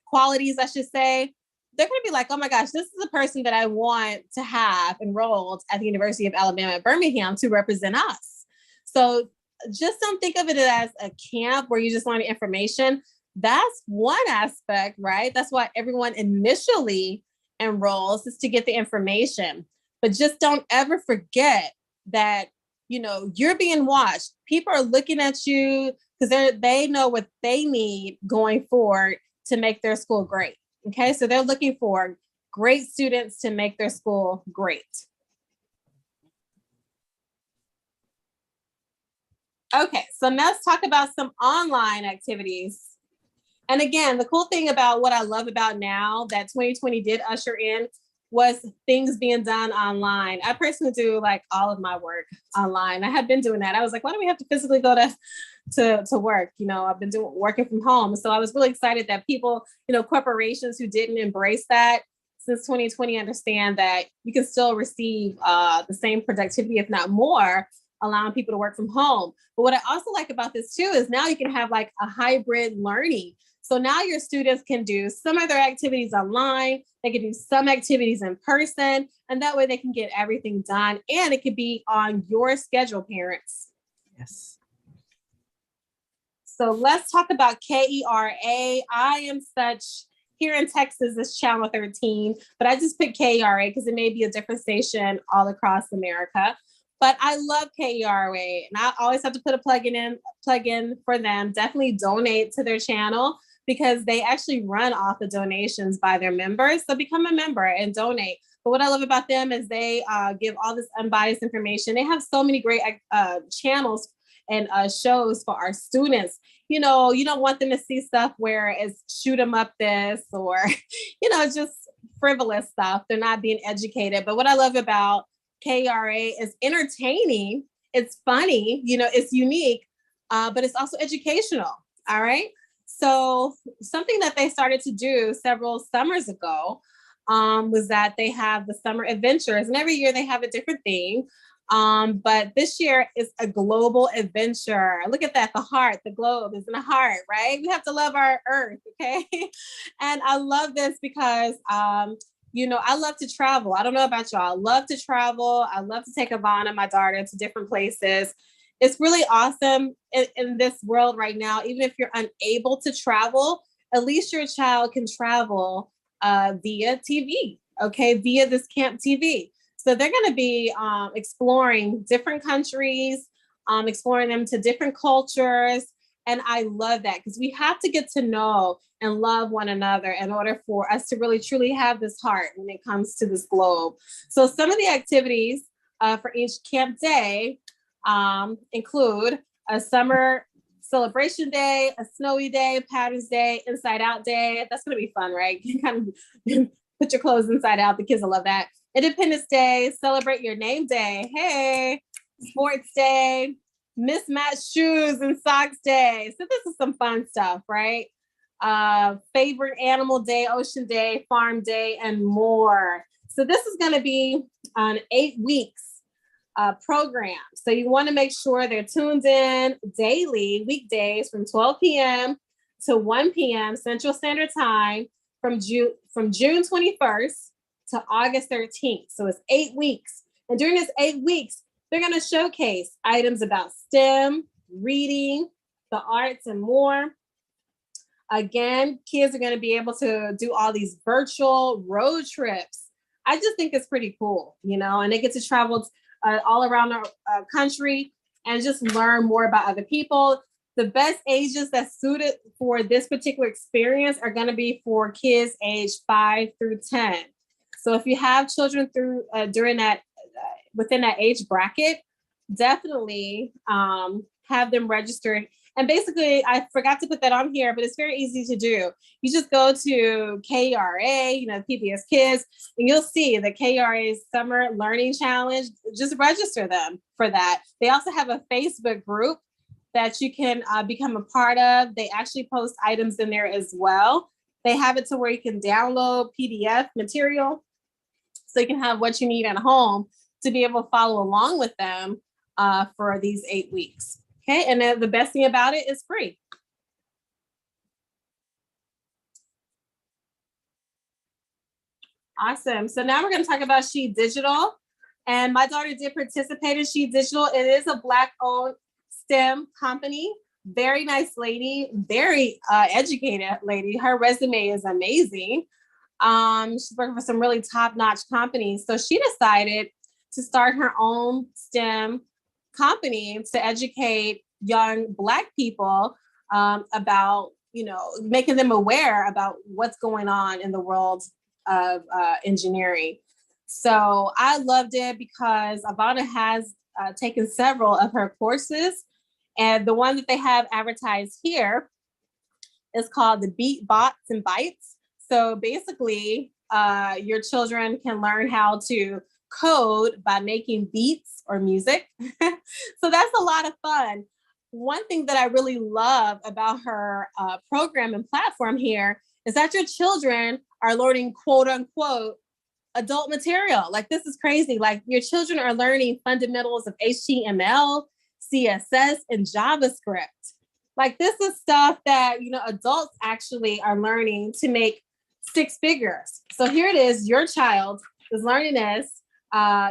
Speaker 2: qualities, I should say, they're going to be like, oh my gosh, this is a person that I want to have enrolled at the University of Alabama at Birmingham to represent us. So just don't think of it as a camp where you just learn information. That's one aspect, right? That's why everyone initially enrolls, is to get the information. But just don't ever forget that, you're being watched. People are looking at you because they know what they need going forward to make their school great. Okay, so they're looking for great students to make their school great. Okay, so let's talk about some online activities. And again, the cool thing about what I love about now that 2020 did usher in was things being done online. I personally do like all of my work online. I have been doing that. I was like, why do we have to physically go to work? I've been working from home. So I was really excited that people, corporations who didn't embrace that since 2020 understand that you can still receive the same productivity, if not more, allowing people to work from home. But what I also like about this too is now you can have like a hybrid learning. So now your students can do some of their activities online, they can do some activities in person, and that way they can get everything done. And it could be on your schedule, parents.
Speaker 1: Yes.
Speaker 2: So let's talk about KERA. Here in Texas, it's Channel 13, but I just picked KERA because it may be a different station all across America. But I love KERA, and I always have to put a plug in for them. Definitely donate to their channel because they actually run off the donations by their members. So become a member and donate. But what I love about them is they give all this unbiased information. They have so many great channels and shows for our students. You know, you don't want them to see stuff where it's shoot 'em up this or, you know, just frivolous stuff. They're not being educated. But what I love about KERA is entertaining. It's funny, you know, it's unique, but it's also educational. All right. So something that they started to do several summers ago was that they have the summer adventures, and every year they have a different theme. But this year is a global adventure. Look at that, the heart, the globe is in a heart, right? We have to love our earth, okay? And I love this because you know, I love to travel. I don't know about y'all. I love to travel. I love to take Ivana, my daughter, to different places. It's really awesome in this world right now. Even if you're unable to travel, at least your child can travel via TV, okay, via this Camp TV. So they're going to be exploring different countries, exploring them to different cultures. And I love that because we have to get to know and love one another in order for us to really truly have this heart when it comes to this globe. So some of the activities for each camp day include a summer celebration day, a snowy day, patterns day, inside out day. That's going to be fun, right? You kind of put your clothes inside out. The kids will love that. Independence Day, celebrate your name day. Hey, sports day, mismatched shoes and socks day. So this is some fun stuff, right? Favorite animal day, ocean day, farm day, and more. So this is going to be on 8 weeks program. So you want to make sure they're tuned in daily, weekdays from 12 p.m. to 1 p.m. Central Standard Time from June 21st to August 13th. So it's 8 weeks. And during this 8 weeks, they're going to showcase items about STEM, reading, the arts, and more. Again, kids are going to be able to do all these virtual road trips. I just think it's pretty cool, you know, and they get to travel all around our country and just learn more about other people. The best ages that's suited for this particular experience are going to be for kids aged 5 through 10. So if you have children through during that within that age bracket, definitely have them registered. And basically, I forgot to put that on here, but it's very easy to do. You just go to KERA, you know, PBS Kids, and you'll see the KERA Summer Learning Challenge. Just register them for that. They also have a Facebook group that you can become a part of. They actually post items in there as well. They have it to where you can download PDF material so you can have what you need at home to be able to follow along with them for these 8 weeks. Okay, and then the best thing about it is free. Awesome. So now we're going to talk about She Digital. And my daughter did participate in She Digital. It is a Black-owned STEM company. Very nice lady, very educated lady. Her resume is amazing. She's working for some really top-notch companies. So she decided to start her own STEM company to educate young Black people about, you know, making them aware about what's going on in the world of engineering. So I loved it because Ivana has taken several of her courses, and the one that they have advertised here is called the Beat Bots and Bytes. So basically, your children can learn how to code by making beats or music. So that's a lot of fun. One thing that I really love about her program and platform here is that your children are learning quote unquote adult material. Like, this is crazy. Like, your children are learning fundamentals of HTML, CSS, and JavaScript. Like, this is stuff that, you know, adults actually are learning to make 6 figures. So here it is, your child is learning this,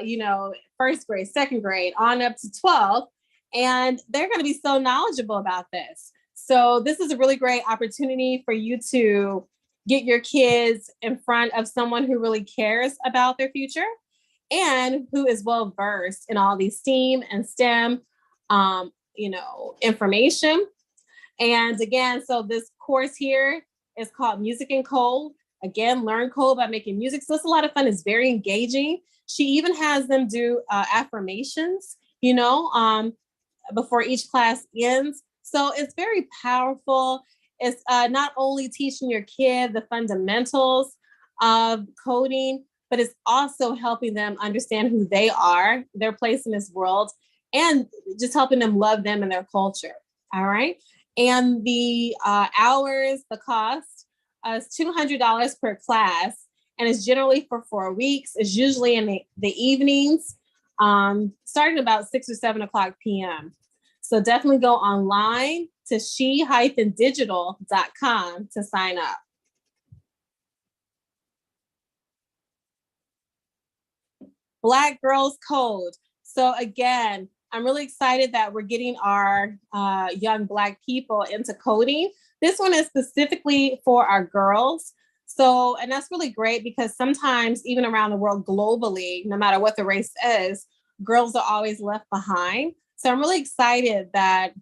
Speaker 2: you know, first grade, second grade, on up to 12, and they're going to be so knowledgeable about this. So this is a really great opportunity for you to get your kids in front of someone who really cares about their future and who is well versed in all these STEAM and STEM, information. And again, so this course here is called Music and Code. Again, learn code by making music. So it's a lot of fun. It's very engaging. She even has them do affirmations, before each class ends. So it's very powerful. It's not only teaching your kid the fundamentals of coding, but it's also helping them understand who they are, their place in this world, and just helping them love them and their culture. All right. And the hours, the cost is $200 per class, and it's generally for 4 weeks. It's usually in the evenings, starting about 6 or 7 o'clock p.m. So definitely go online to she-digital.com to sign up. Black Girls Code. So again, I'm really excited that we're getting our young Black people into coding. This one is specifically for our girls. So, and that's really great because sometimes even around the world globally, no matter what the race is, girls are always left behind. So I'm really excited that,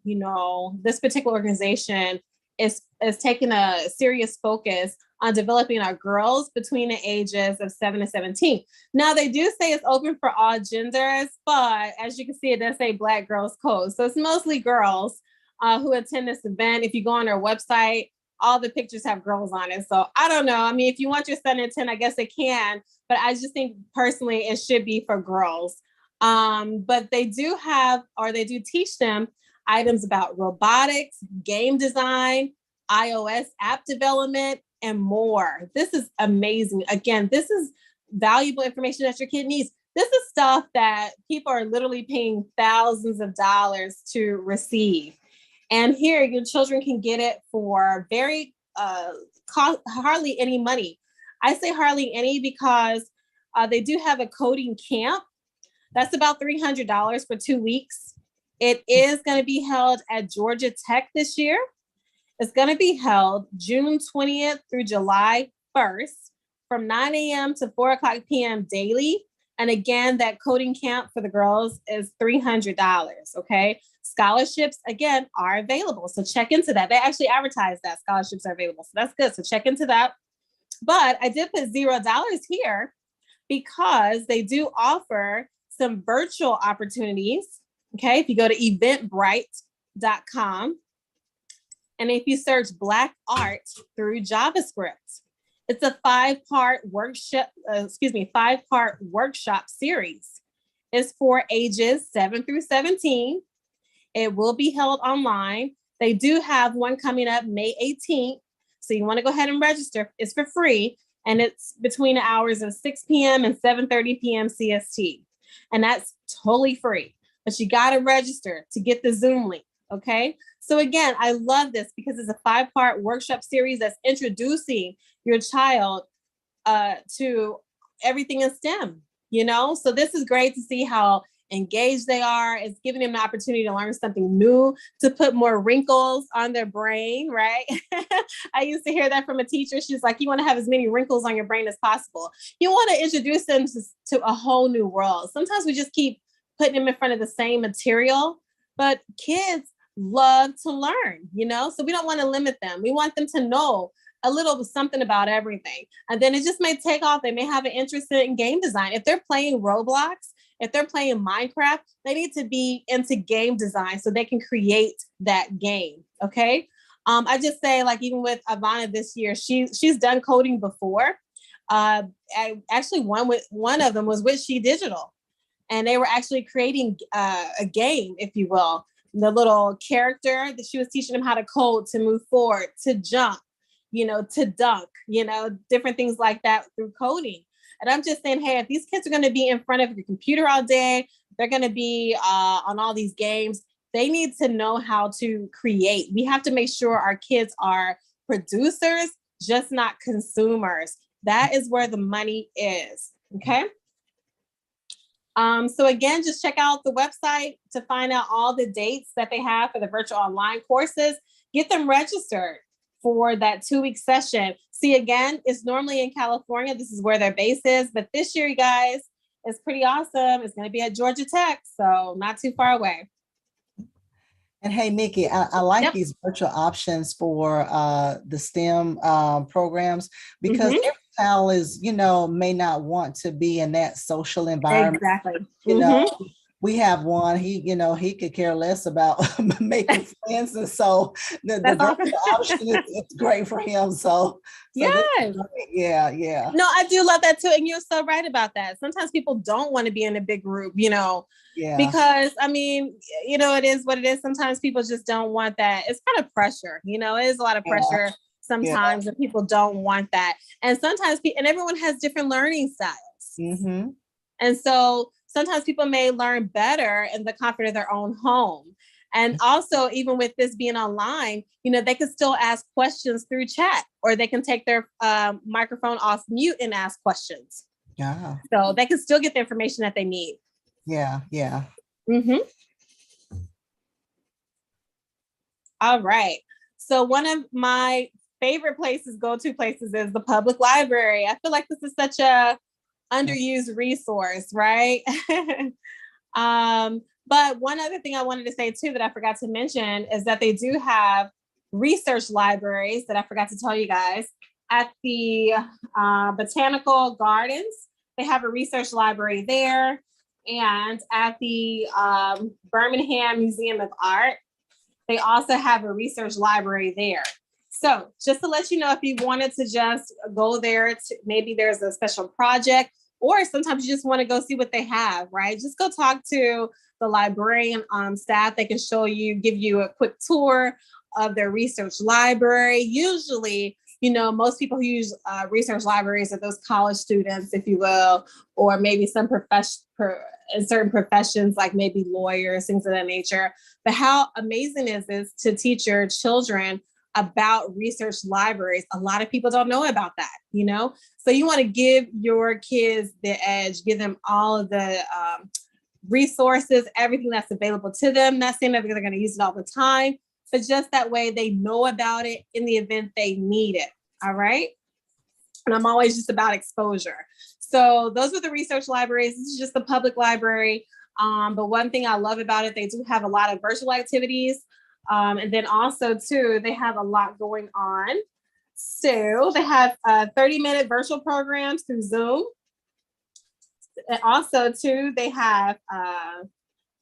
Speaker 2: this particular organization is taking a serious focus on developing our girls between the ages of 7 and 17. Now, they do say it's open for all genders, but as you can see, it does say Black Girls Code. So it's mostly girls who attend this event. If you go on their website, all the pictures have girls on it. So I don't know. I mean, if you want your son to attend, I guess they can, but I just think personally it should be for girls. But they do teach them items about robotics, game design, iOS app development, and more. This is amazing. Again, this is valuable information that your kid needs. This is stuff that people are literally paying thousands of dollars to receive. And here, your children can get it for very hardly any money. I say hardly any because they do have a coding camp. That's about $300 for 2 weeks. It is going to be held at Georgia Tech this year. It's going to be held June 20th through July 1st from 9 a.m. to 4 o'clock p.m. daily. And again, that coding camp for the girls is $300, okay? Scholarships, again, are available. So check into that. They actually advertise that scholarships are available. So that's good. So check into that. But I did put $0 here because they do offer some virtual opportunities, okay? If you go to eventbrite.com, and if you search Black Art through JavaScript, it's a 5-part workshop series. It's for ages 7 through 17. It will be held online. They do have one coming up May 18th. So you want to go ahead and register. It's for free. And it's between the hours of 6 p.m. and 7:30 p.m. CST. And that's totally free. But you got to register to get the Zoom link. Okay. So again, I love this because it's a 5-part workshop series that's introducing your child to everything in STEM, So this is great to see how engaged they are. It's giving them an opportunity to learn something new, to put more wrinkles on their brain, right? I used to hear that from a teacher. She's like, you want to have as many wrinkles on your brain as possible. You want to introduce them to a whole new world. Sometimes we just keep putting them in front of the same material, but kids love to learn, so we don't want to limit them. We want them to know a little something about everything. And then it just may take off. They may have an interest in game design. If they're playing Roblox, if they're playing Minecraft, they need to be into game design so they can create that game. Okay. I just say, like, even with Ivana this year, she's done coding before. I actually one of them was with She Digital, and they were actually creating a game, if you will. The little character that she was teaching them how to code, to move forward, to jump, to dunk, different things like that through coding. And I'm just saying, hey, if these kids are going to be in front of your computer all day, they're going to be on all these games, they need to know how to create. We have to make sure our kids are producers, just not consumers. That is where the money is. Okay. So again, just check out the website to find out all the dates that they have for the virtual online courses. Get them registered for that 2-week session. See, again, it's normally in California. This is where their base is. But this year, you guys, It's pretty awesome. It's going to be at Georgia Tech, so not too far away.
Speaker 1: And hey, Nikki, I like
Speaker 2: Yep.
Speaker 1: these virtual options for the STEM programs because
Speaker 2: Mm-hmm.
Speaker 1: every child is, you know, may not want to be in that social environment.
Speaker 2: Exactly.
Speaker 1: You know,
Speaker 2: Mm-hmm.
Speaker 1: we have one, he, you know, he could care less about making friends. And so the
Speaker 2: That's
Speaker 1: virtual
Speaker 2: awesome.
Speaker 1: option is it's great for him. So this is
Speaker 2: Yes.
Speaker 1: great. Yeah, yeah,
Speaker 2: No, I do love that too. And you're so right about that. Sometimes people don't want to be in a big group,
Speaker 1: yeah,
Speaker 2: because I mean, it is what it is. Sometimes people just don't want that. It's kind of pressure, it is a lot of
Speaker 1: yeah,
Speaker 2: pressure
Speaker 1: yeah.
Speaker 2: sometimes that people don't want that. And sometimes, and everyone has different learning styles.
Speaker 1: Mm-hmm.
Speaker 2: And so sometimes people may learn better in the comfort of their own home. And also, even with this being online, they can still ask questions through chat, or they can take their microphone off mute and ask questions.
Speaker 1: Yeah,
Speaker 2: So they can still get the information that they need.
Speaker 1: yeah, yeah.
Speaker 2: Mm-hmm. All right. So one of my favorite go-to places is the public library. I feel like this is such a underused resource, right? But one other thing I wanted to say too that I forgot to mention is that they do have research libraries that I forgot to tell you guys at the Botanical Gardens. They have a research library there, and at the Birmingham Museum of Art, they also have a research library there. So just to let you know, if you wanted to just go there, maybe there's a special project, or sometimes you just want to go see what they have, right? Just go talk to the librarian staff. They can give you a quick tour of their research library. Usually, most people who use research libraries are those college students, if you will, or maybe some in certain professions, like maybe lawyers, things of that nature. But how amazing is this to teach your children about research libraries? A lot of people don't know about that, So you want to give your kids the edge, give them all of the resources, everything that's available to them. Not saying that they're going to use it all the time, but just that way they know about it in the event they need it. All right. And I'm always just about exposure. So those are the research libraries. This is just the public library. But one thing I love about it, they do have a lot of virtual activities. And then also too, they have a lot going on. So they have 30-minute virtual programs through Zoom. And also too, they have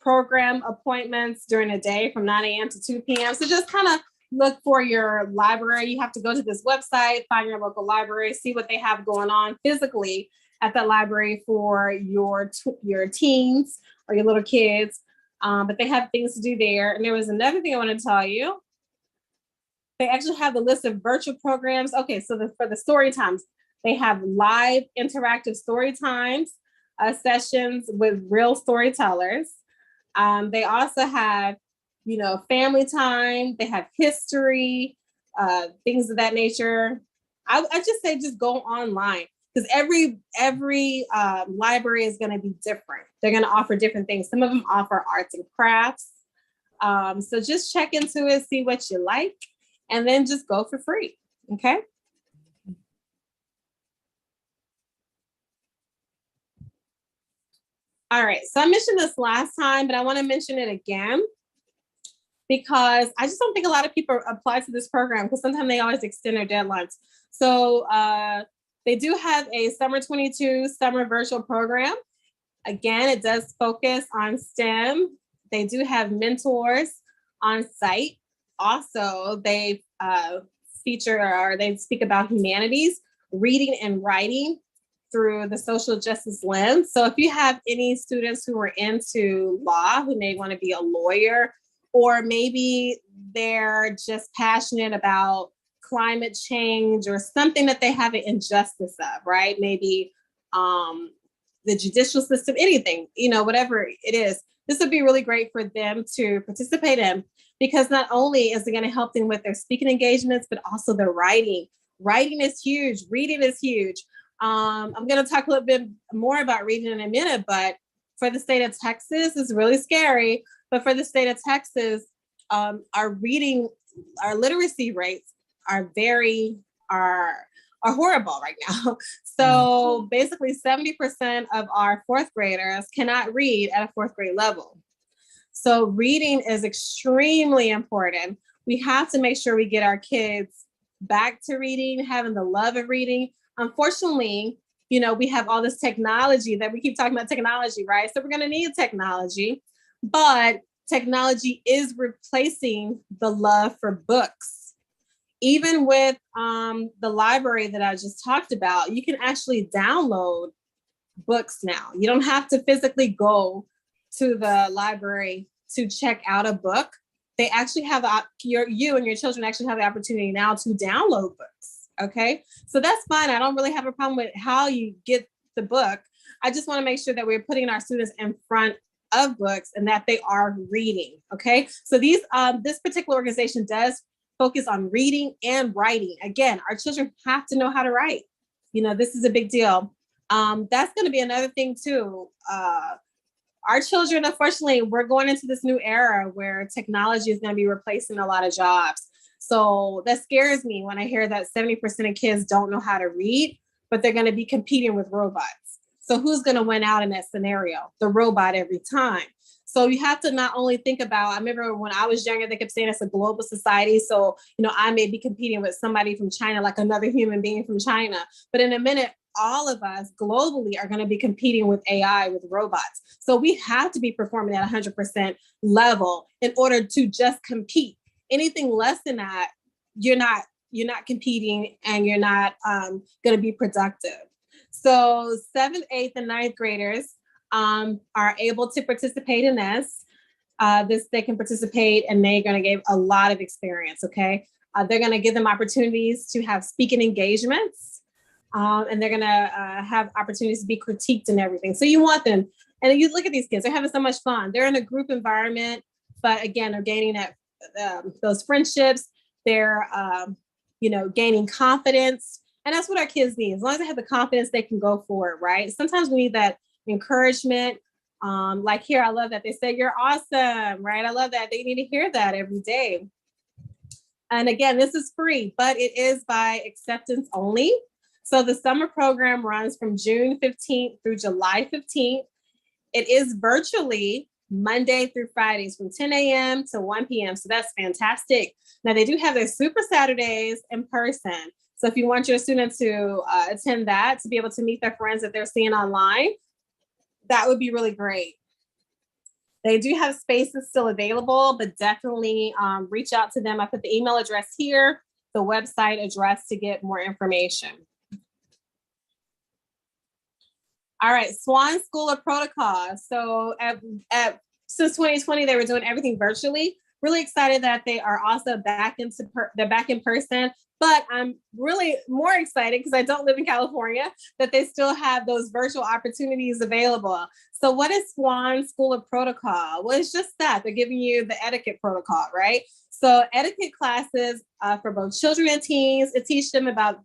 Speaker 2: program appointments during the day from 9 a.m. to 2 p.m. So just kind of look for your library. You have to go to this website, find your local library, see what they have going on physically at the library for your teens or your little kids. But they have things to do there. And there was another thing I want to tell you. They actually have the list of virtual programs. Okay, so for the story times, they have live interactive story times, sessions with real storytellers. They also have, family time. They have history, things of that nature. I just say just go online, because every library is going to be different. They're going to offer different things. Some of them offer arts and crafts. So just check into it, see what you like, and then just go for free. Okay. All right. So I mentioned this last time, but I want to mention it again, because I just don't think a lot of people apply to this program, because sometimes they always extend their deadlines. So they do have a summer 22 summer virtual program. Again, it does focus on STEM. They do have mentors on site. Also, they they speak about humanities, reading and writing through the social justice lens. So if you have any students who are into law, who may want to be a lawyer, or maybe they're just passionate about climate change or something that they have an injustice of, right? Maybe the judicial system, anything, whatever it is, this would be really great for them to participate in, because not only is it going to help them with their speaking engagements, but also their writing. Writing is huge. Reading is huge. I'm going to talk a little bit more about reading in a minute, but for the state of Texas, it's really scary. But for the state of Texas, our literacy rates are are horrible right now. So basically 70% of our fourth graders cannot read at a fourth grade level. So reading is extremely important. We have to make sure we get our kids back to reading, having the love of reading. Unfortunately, you know, we have all this technology that we keep talking about technology, right? So we're going to need technology, but technology is replacing the love for books. Even with the library that I just talked about, you can actually download books now. You don't have to physically go to the library to check out a book. They actually have you and your children actually have the opportunity now to download books. Okay, so that's fine. I don't really have a problem with how you get the book. I just want to make sure that we're putting our students in front of books and that they are reading. Okay, so this particular organization does focus on reading and writing. Again, our children have to know how to write. You know, this is a big deal. That's going to be another thing too. Our children, unfortunately, we're going into this new era where technology is going to be replacing a lot of jobs. So that scares me when I hear that 70% of kids don't know how to read, but they're going to be competing with robots. So who's going to win out in that scenario? The robot every time. So you have to not only think about, I remember when I was younger, they kept saying it's a global society. So, you know, I may be competing with somebody from China, like another human being from China. But in a minute, all of us globally are going to be competing with AI, with robots. So we have to be performing at 100% level in order to just compete. Anything less than that, you're not competing and you're not going to be productive. So 7th, 8th, and 9th graders are able to participate in this. They can participate and they're going to give a lot of experience, okay? They're going to give them opportunities to have speaking engagements, and they're going to have opportunities to be critiqued and everything. So you want them, and you look at these kids, they're having so much fun. They're in a group environment, but again, they're gaining those friendships. They're, gaining confidence. And that's what our kids need. As long as they have the confidence, they can go for it, right? Sometimes we need that encouragement. Like here, I love that they say you're awesome, right? I love that. They need to hear that every day. And again, this is free, but it is by acceptance only. So the summer program runs from June 15th through July 15th. It is virtually Monday through Fridays from 10 a.m. to 1 p.m. So that's fantastic. Now they do have their Super Saturdays in person. So if you want your students to attend that, to be able to meet their friends that they're seeing online, that would be really great. They do have spaces still available, but definitely reach out to them. I put the email address here, the website address to get more information. All right, Swan School of Protocol. So since 2020, they were doing everything virtually. Really excited that they are also back in person. But I'm really more excited because I don't live in California, that they still have those virtual opportunities available. So what is Swan School of Protocol? Well, it's just that. They're giving you the etiquette protocol, right? So etiquette classes for both children and teens. It teaches them about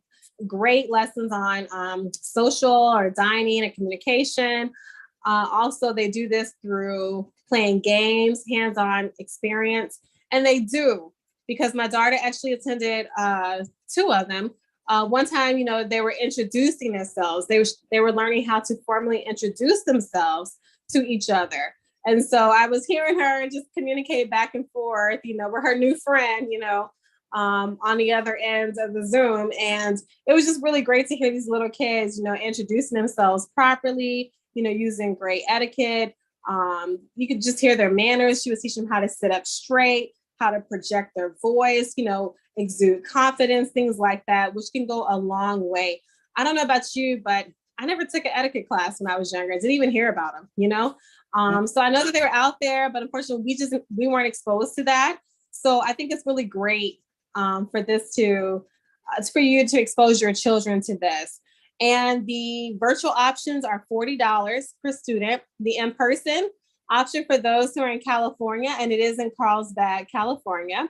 Speaker 2: great lessons on social or dining and communication. Also, they do this through playing games, hands-on experience. And they do, because my daughter actually attended 2 of them. One time, they were introducing themselves. They were learning how to formally introduce themselves to each other. And so I was hearing her just communicate back and forth, with her new friend, on the other end of the Zoom. And it was just really great to hear these little kids, introducing themselves properly, using great etiquette. You could just hear their manners. She was teaching them how to sit up straight, how to project their voice, exude confidence, things like that, which can go a long way. I don't know about you, but I never took an etiquette class when I was younger. I didn't even hear about them, So I know that they were out there, but unfortunately we weren't exposed to that. So I think it's really great for you to expose your children to this. And the virtual options are $40 per student. The in-person option for those who are in California, and it is in Carlsbad, California,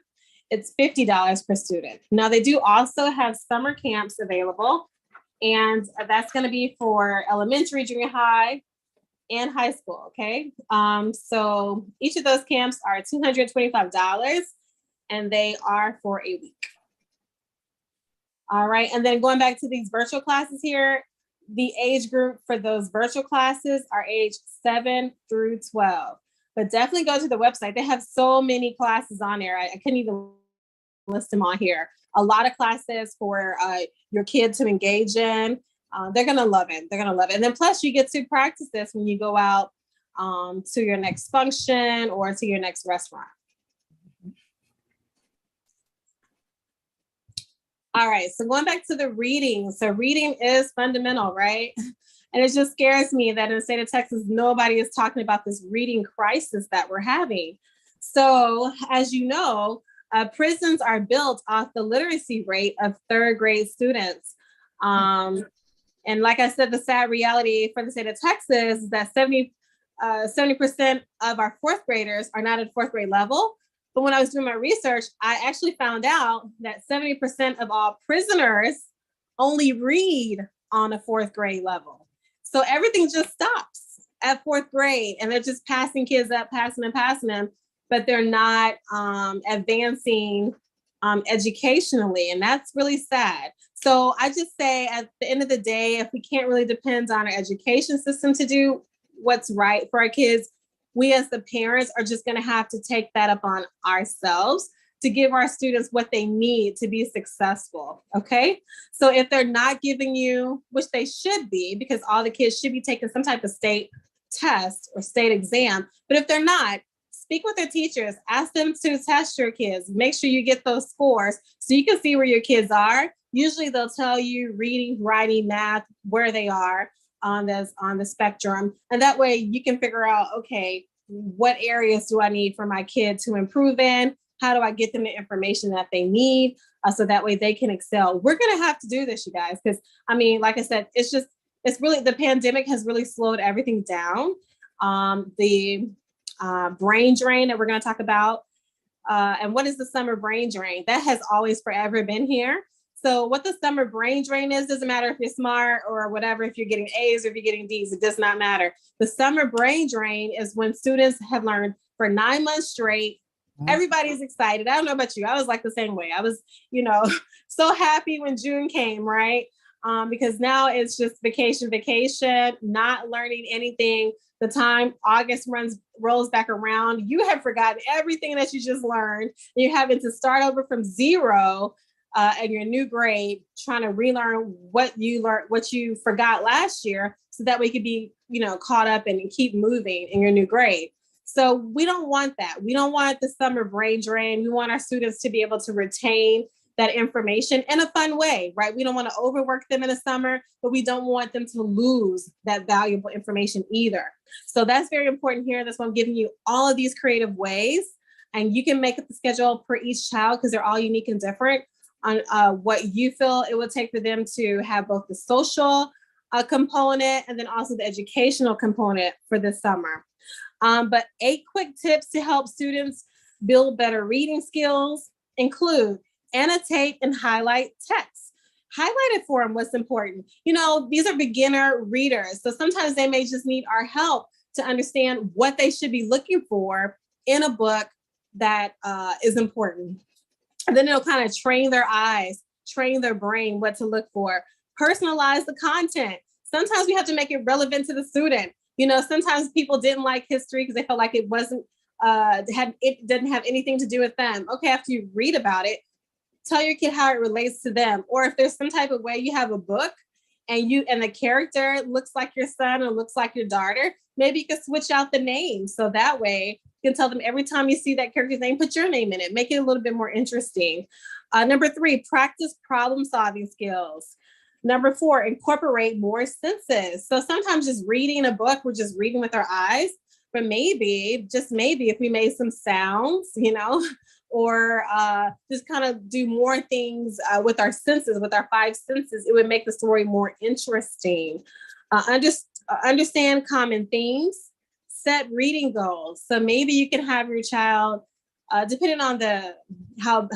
Speaker 2: it's $50 per student. Now they do also have summer camps available, and that's going to be for elementary, junior high, and high school. Okay. So each of those camps are $225, and they are for a week. All right. And then going back to these virtual classes here, the age group for those virtual classes are age 7 through 12. But definitely go to the website. They have so many classes on there. I couldn't even list them on here. A lot of classes for your kid to engage in. They're going to love it. They're going to love it. And then plus you get to practice this when you go out to your next function or to your next restaurant. All right, so going back to the reading. So reading is fundamental, right? And it just scares me that in the state of Texas, nobody is talking about this reading crisis that we're having. So as you know, prisons are built off the literacy rate of third grade students. And like I said, the sad reality for the state of Texas is that 70% of our fourth graders are not at fourth grade level. But when I was doing my research, I actually found out that 70% of all prisoners only read on a fourth grade level. So everything just stops at fourth grade and they're just passing kids up, passing them, but they're not advancing educationally. And that's really sad. So I just say at the end of the day, if we can't really depend on our education system to do what's right for our kids, we as the parents are just going to have to take that up on ourselves to give our students what they need to be successful. Okay. So if they're not giving you, which they should be, because all the kids should be taking some type of state test or state exam. But if they're not, speak with their teachers, ask them to test your kids, make sure you get those scores so you can see where your kids are. Usually they'll tell you reading, writing, math, where they are on the spectrum. And that way you can figure out, okay, what areas do I need for my kid to improve in? How do I get them the information that they need so that way they can excel? We're going to have to do this, you guys, because I mean, like I said, it's really, the pandemic has really slowed everything down. The brain drain that we're going to talk about. And what is the summer brain drain? That has always forever been here. So what the summer brain drain is, doesn't matter if you're smart or whatever, if you're getting A's or if you're getting D's, it does not matter. The summer brain drain is when students have learned for 9 months straight. Everybody's excited. I don't know about you. I was like the same way. I was, so happy when June came, right? Because now it's just vacation, not learning anything. The time August rolls back around, you have forgotten everything that you just learned. You're having to start over from zero in your new grade, trying to relearn what you learned, what you forgot last year, so that we could be, caught up and keep moving in your new grade. So we don't want that. We don't want the summer brain drain. We want our students to be able to retain that information in a fun way, right? We don't want to overwork them in the summer, but we don't want them to lose that valuable information either. So that's very important here. That's why I'm giving you all of these creative ways, and you can make up the schedule for each child because they're all unique and different on what you feel it would take for them to have both the social component and then also the educational component for this summer. But 8 quick tips to help students build better reading skills include annotate and highlight text. Highlight it for them what's important. These are beginner readers. So sometimes they may just need our help to understand what they should be looking for in a book that is important. And then it'll kind of train their eyes, train their brain what to look for. Personalize the content. Sometimes we have to make it relevant to the student. Sometimes people didn't like history because they felt like it wasn't, it didn't have anything to do with them. Okay, after you read about it, tell your kid how it relates to them. Or if there's some type of way you have a book and the character looks like your son or looks like your daughter, maybe you can switch out the name. So that way you can tell them every time you see that character's name, put your name in it, make it a little bit more interesting. Number 3, practice problem solving skills. Number 4, incorporate more senses. So sometimes just reading a book, we're just reading with our eyes, but maybe, just maybe, if we made some sounds, or just kind of do more things with our senses, with our 5 senses, it would make the story more interesting. Understand common themes, set reading goals. So maybe you can have your child, depending on how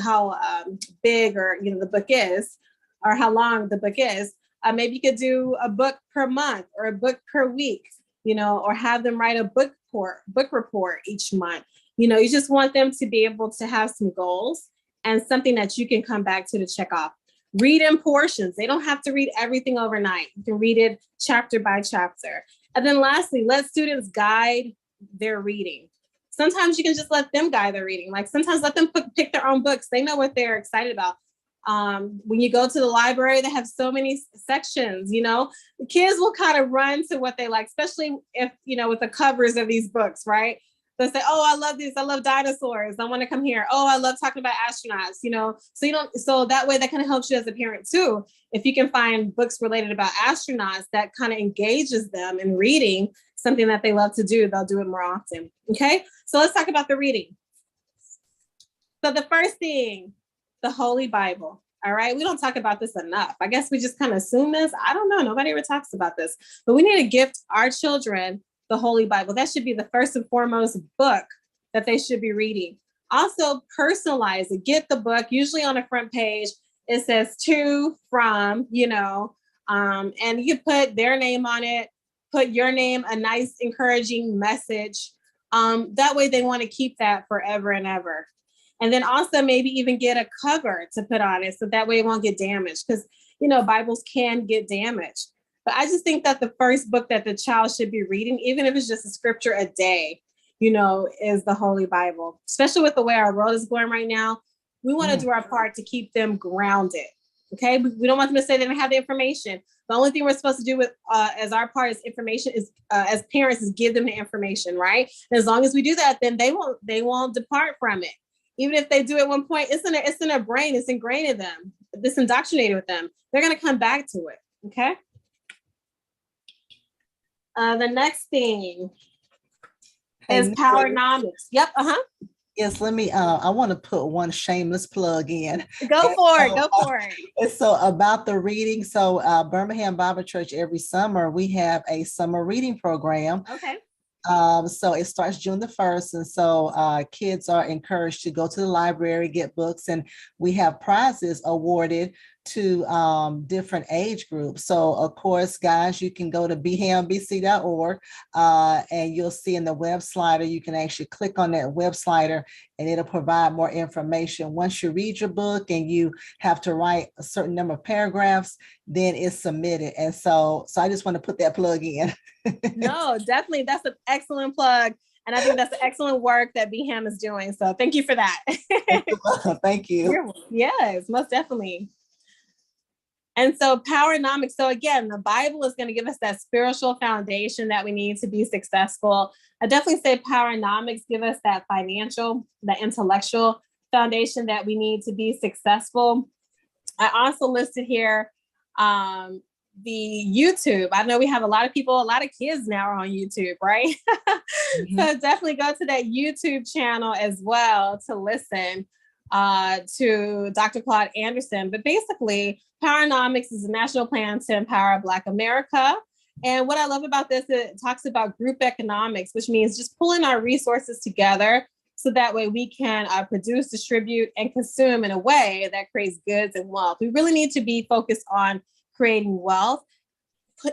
Speaker 2: big or the book is, or how long the book is, maybe you could do a book per month or a book per week, or have them write a book report each month. You just want them to be able to have some goals and something that you can come back to check off. Read in portions. They don't have to read everything overnight. You can read it chapter by chapter. And then lastly, let students guide their reading. Sometimes you can just let them guide their reading. Like sometimes let them pick their own books. They know what they're excited about. When you go to the library, they have so many sections, the kids will kind of run to what they like, especially if, with the covers of these books, right? They'll say, oh, I love this. I love dinosaurs. I want to come here. Oh, I love talking about astronauts, so that way that kind of helps you as a parent too. If you can find books related about astronauts, that kind of engages them in reading something that they love to do, they'll do it more often. Okay. So let's talk about the reading. So the first thing, the Holy Bible. All right. We don't talk about this enough. I guess we just kind of assume this. I don't know. Nobody ever talks about this, but we need to gift our children the Holy Bible. That should be the first and foremost book that they should be reading. Also personalize it. Get the book, usually on the front page, it says to, from, and you put their name on it, put your name, a nice encouraging message. That way they want to keep that forever and ever. And then also maybe even get a cover to put on it so that way it won't get damaged, because, Bibles can get damaged. But I just think that the first book that the child should be reading, even if it's just a scripture a day, is the Holy Bible. Especially with the way our world is going right now, we want to do our part to keep them grounded. Okay, we don't want them to say they don't have the information. The only thing we're supposed to do with as our part is information is as parents is give them the information, right? And as long as we do that, then they won't depart from it. Even if they do at one point, it's in their brain, it's ingrained in them, it's indoctrinated with them. They're going to come back to it. Okay. The next thing is Powernomics. Yep.
Speaker 1: Yes, let me, I want to put one shameless plug in.
Speaker 2: Go for it.
Speaker 1: And so about the reading, so Birmingham Bible Church, every summer, we have a summer reading program.
Speaker 2: Okay.
Speaker 1: So it starts June the 1st. And so kids are encouraged to go to the library, get books, and we have prizes awarded to different age groups. So of course, guys, you can go to bhambc.org and you'll see in the web slider, you can actually click on that web slider and it'll provide more information. Once you read your book and you have to write a certain number of paragraphs, then it's submitted. And so I just want to put that plug in.
Speaker 2: No, definitely. That's an excellent plug. And I think that's excellent work that BHAM is doing. So thank you for that.
Speaker 1: Thank you.
Speaker 2: Yes, most definitely. And so Powernomics. So again, the Bible is going to give us that spiritual foundation that we need to be successful. I definitely say Powernomics give us that financial, that intellectual foundation that we need to be successful. I also listed here the YouTube. I know we have a lot of kids now are on YouTube, right? Mm-hmm. So definitely go to that YouTube channel as well to listen to Dr. Claude Anderson. But basically, Powernomics is a national plan to empower Black America. And what I love about this, it talks about group economics, which means just pulling our resources together so that way we can produce, distribute, and consume in a way that creates goods and wealth. We really need to be focused on creating wealth,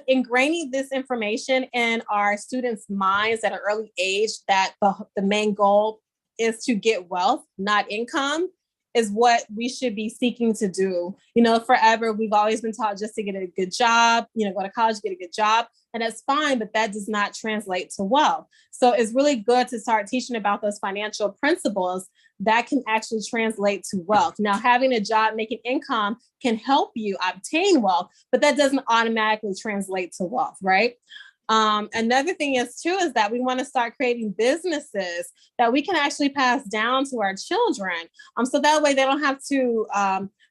Speaker 2: ingraining this information in our students' minds at an early age that the main goal is to get wealth, not income, is what we should be seeking to do. Forever, we've always been taught just to get a good job, go to college, get a good job, and that's fine, but that does not translate to wealth. So it's really good to start teaching about those financial principles that can actually translate to wealth. Now, having a job, making income can help you obtain wealth, but that doesn't automatically translate to wealth, right? Another thing is that we want to start creating businesses that we can actually pass down to our children. So that way they don't have to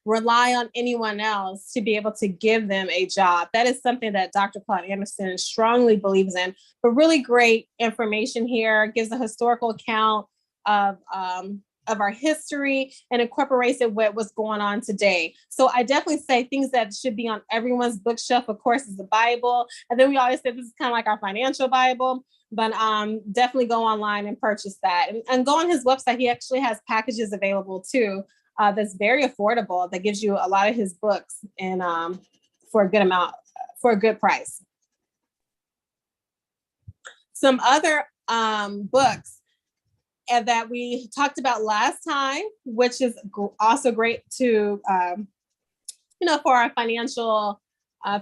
Speaker 2: rely on anyone else to be able to give them a job. That is something that Dr. Claude Anderson strongly believes in. But really great information here, gives a historical account of our history and incorporates it with what's going on today. So I definitely say things that should be on everyone's bookshelf, of course, is the Bible. And then we always say this is kind of like our financial Bible, but definitely go online and purchase that. And go on his website. He actually has packages available too that's very affordable, that gives you a lot of his books and for a good amount, for a good price. Some other books and that we talked about last time, which is also great to for our financial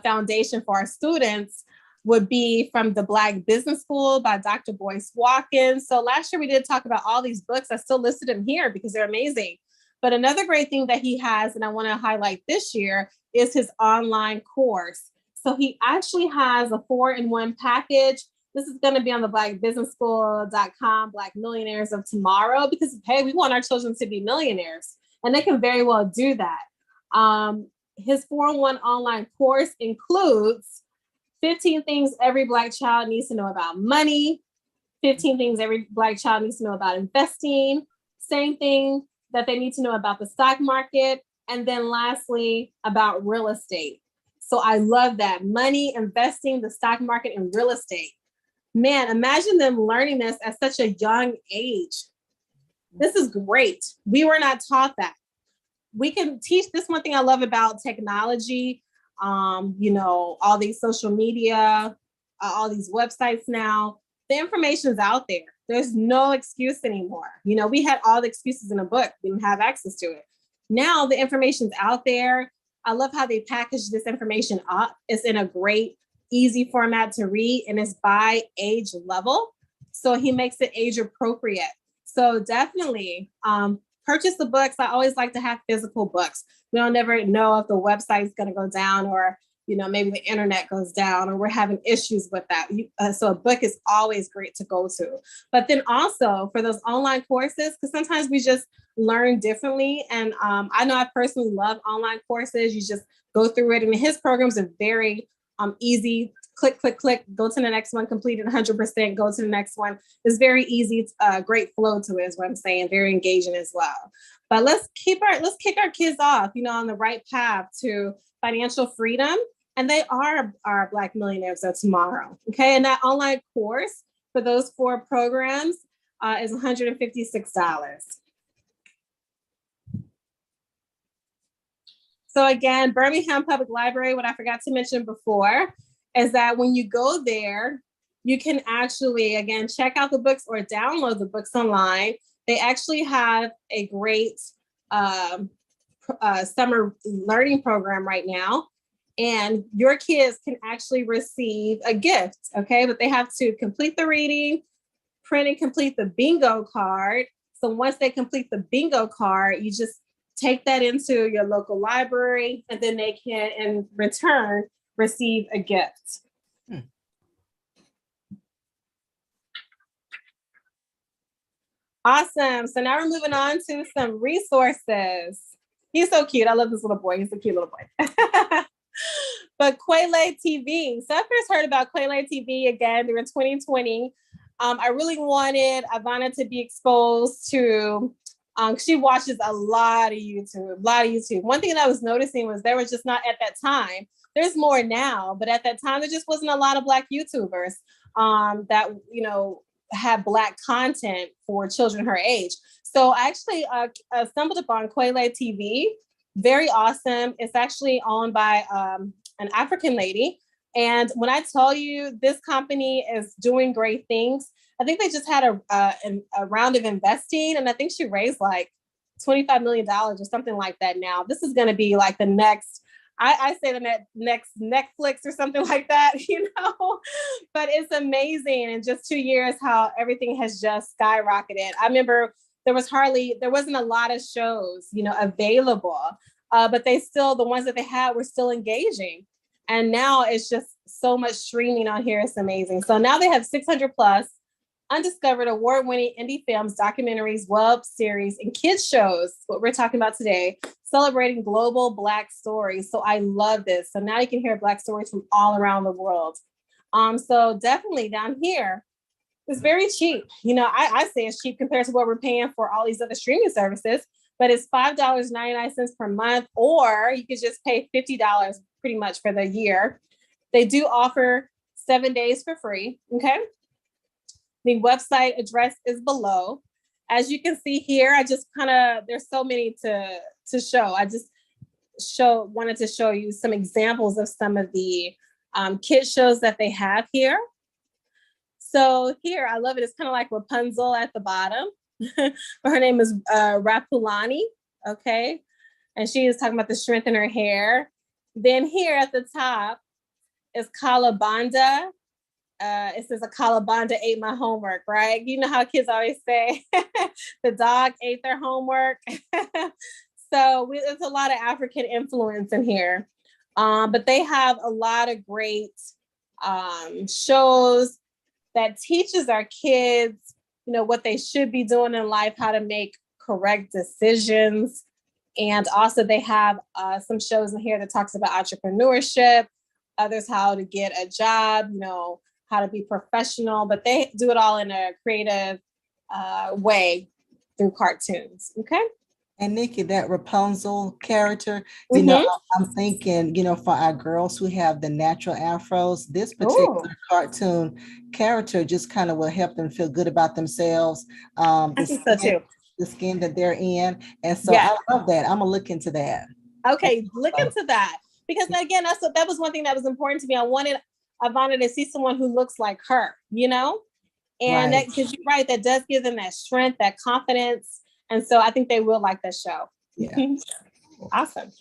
Speaker 2: foundation for our students would be from the Black Business School by Dr. Boyce Watkins. So last year we did talk about all these books. I still listed them here because they're amazing. But another great thing that he has, and I want to highlight this year, is his online course. So he actually has a 4-in-1 package. This is going to be on the blackbusinessschool.com, Black Millionaires of Tomorrow, because, hey, we want our children to be millionaires, and they can very well do that. His 4-in-1 online course includes 15 things every Black child needs to know about money, 15 things every Black child needs to know about investing, same thing that they need to know about the stock market, and then lastly, about real estate. So I love that. Money, investing, the stock market, and real estate. Man, imagine them learning this at such a young age. This is great. We were not taught that. We can teach this. One thing I love about technology, all these social media, all these websites now, the information's out there. There's no excuse anymore. We had all the excuses in a book. We didn't have access to it. Now the information's out there. I love how they package this information up. It's in a great, easy format to read, and it's by age level. So he makes it age appropriate. So definitely purchase the books. I always like to have physical books. We don't never know if the website's going to go down, or maybe the internet goes down, or we're having issues with that. So a book is always great to go to. But then also for those online courses, because sometimes we just learn differently. And I know I personally love online courses. You just go through it. And his programs are very easy. Click, click, click, go to the next one, complete it 100%, go to the next one. It's very easy. It's a great flow to it, is what I'm saying. Very engaging as well. But let's kick our kids off, on the right path to financial freedom. And they are our Black millionaires of tomorrow. Okay. And that online course for those 4 programs is $156. So again, Birmingham Public Library, what I forgot to mention before is that when you go there, you can actually, again, check out the books or download the books online. They actually have a great summer learning program right now. And your kids can actually receive a gift, okay? But they have to complete the reading, print and complete the bingo card. So once they complete the bingo card, you just take that into your local library, and then they can, in return, receive a gift. Awesome. So now we're moving on to some resources. He's so cute. I love this little boy. He's a cute little boy. But Quayle TV. So I first heard about Quayle TV again during 2020. I really wanted Ivana to be exposed to, she watches a lot of YouTube. One thing that I was noticing was there was just not at that time. There's more now, but at that time, there just wasn't a lot of Black YouTubers that, have Black content for children her age. So I actually stumbled upon Quayle TV. Very awesome. It's actually owned by an African lady. And when I tell you this company is doing great things, I think they just had a round of investing, and I think she raised like $25 million or something like that now. This is going to be like the next, I say the next Netflix or something like that, but it's amazing. In just 2 years, how everything has just skyrocketed. I remember there wasn't a lot of shows, available, but the ones that they had were still engaging. And now it's just so much streaming on here. It's amazing. So now they have 600 plus undiscovered award-winning indie films, documentaries, web series, and kids shows, what we're talking about today, celebrating global Black stories. So I love this. So now you can hear Black stories from all around the world. So definitely down here, it's very cheap. I say it's cheap compared to what we're paying for all these other streaming services, but it's $5.99 per month, or you could just pay $50 pretty much for the year. They do offer 7 days for free, okay? The website address is below. As you can see here, I just there's so many to show. I just wanted to show you some examples of some of the kids shows that they have here. So here, I love it. It's kind of like Rapunzel at the bottom. Her name is Rapulani, okay? And she is talking about the strength in her hair. Then here at the top is Kalabanda. It says a Kalabanda ate my homework, right? You know how kids always say the dog ate their homework. So there's a lot of African influence in here. But they have a lot of great shows that teaches our kids, what they should be doing in life, how to make correct decisions. And also they have some shows in here that talks about entrepreneurship, others how to get a job, how to be professional, but they do it all in a creative way through cartoons. Okay.
Speaker 1: And Nikki, that Rapunzel character,
Speaker 2: Mm-hmm.
Speaker 1: I'm thinking, for our girls who have the natural afros, this
Speaker 2: Ooh,
Speaker 1: particular cartoon character just kind of will help them feel good about themselves,
Speaker 2: I think so too.
Speaker 1: the skin that they're in. And so
Speaker 2: Yeah.
Speaker 1: I love that. I'm gonna look into that.
Speaker 2: Okay, look into that. Because again, that was one thing that was important to me. I wanted to see someone who looks like her, And
Speaker 1: Right.
Speaker 2: that, because you're right, that does give them that strength, that confidence. And so I think they will like that show.
Speaker 1: Yeah.
Speaker 2: Awesome.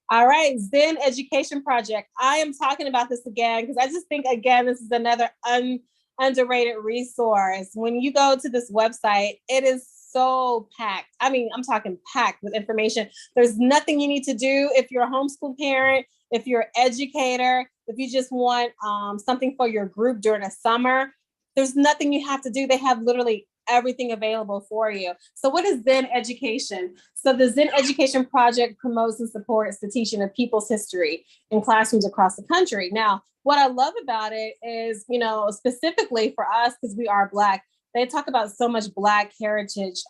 Speaker 2: All right, Zen Education Project. I am talking about this again because I just think, again, this is another underrated resource. When you go to this website, it is so packed. I mean, I'm talking packed with information. There's nothing you need to do if you're a homeschool parent, if you're an educator, if you just want something for your group during the summer. There's nothing you have to do. They have literally everything available for you. So what is Zen Education? So the Zen Education Project promotes and supports the teaching of people's history in classrooms across the country. Now, what I love about it is, specifically for us, because we are Black, they talk about so much Black heritage.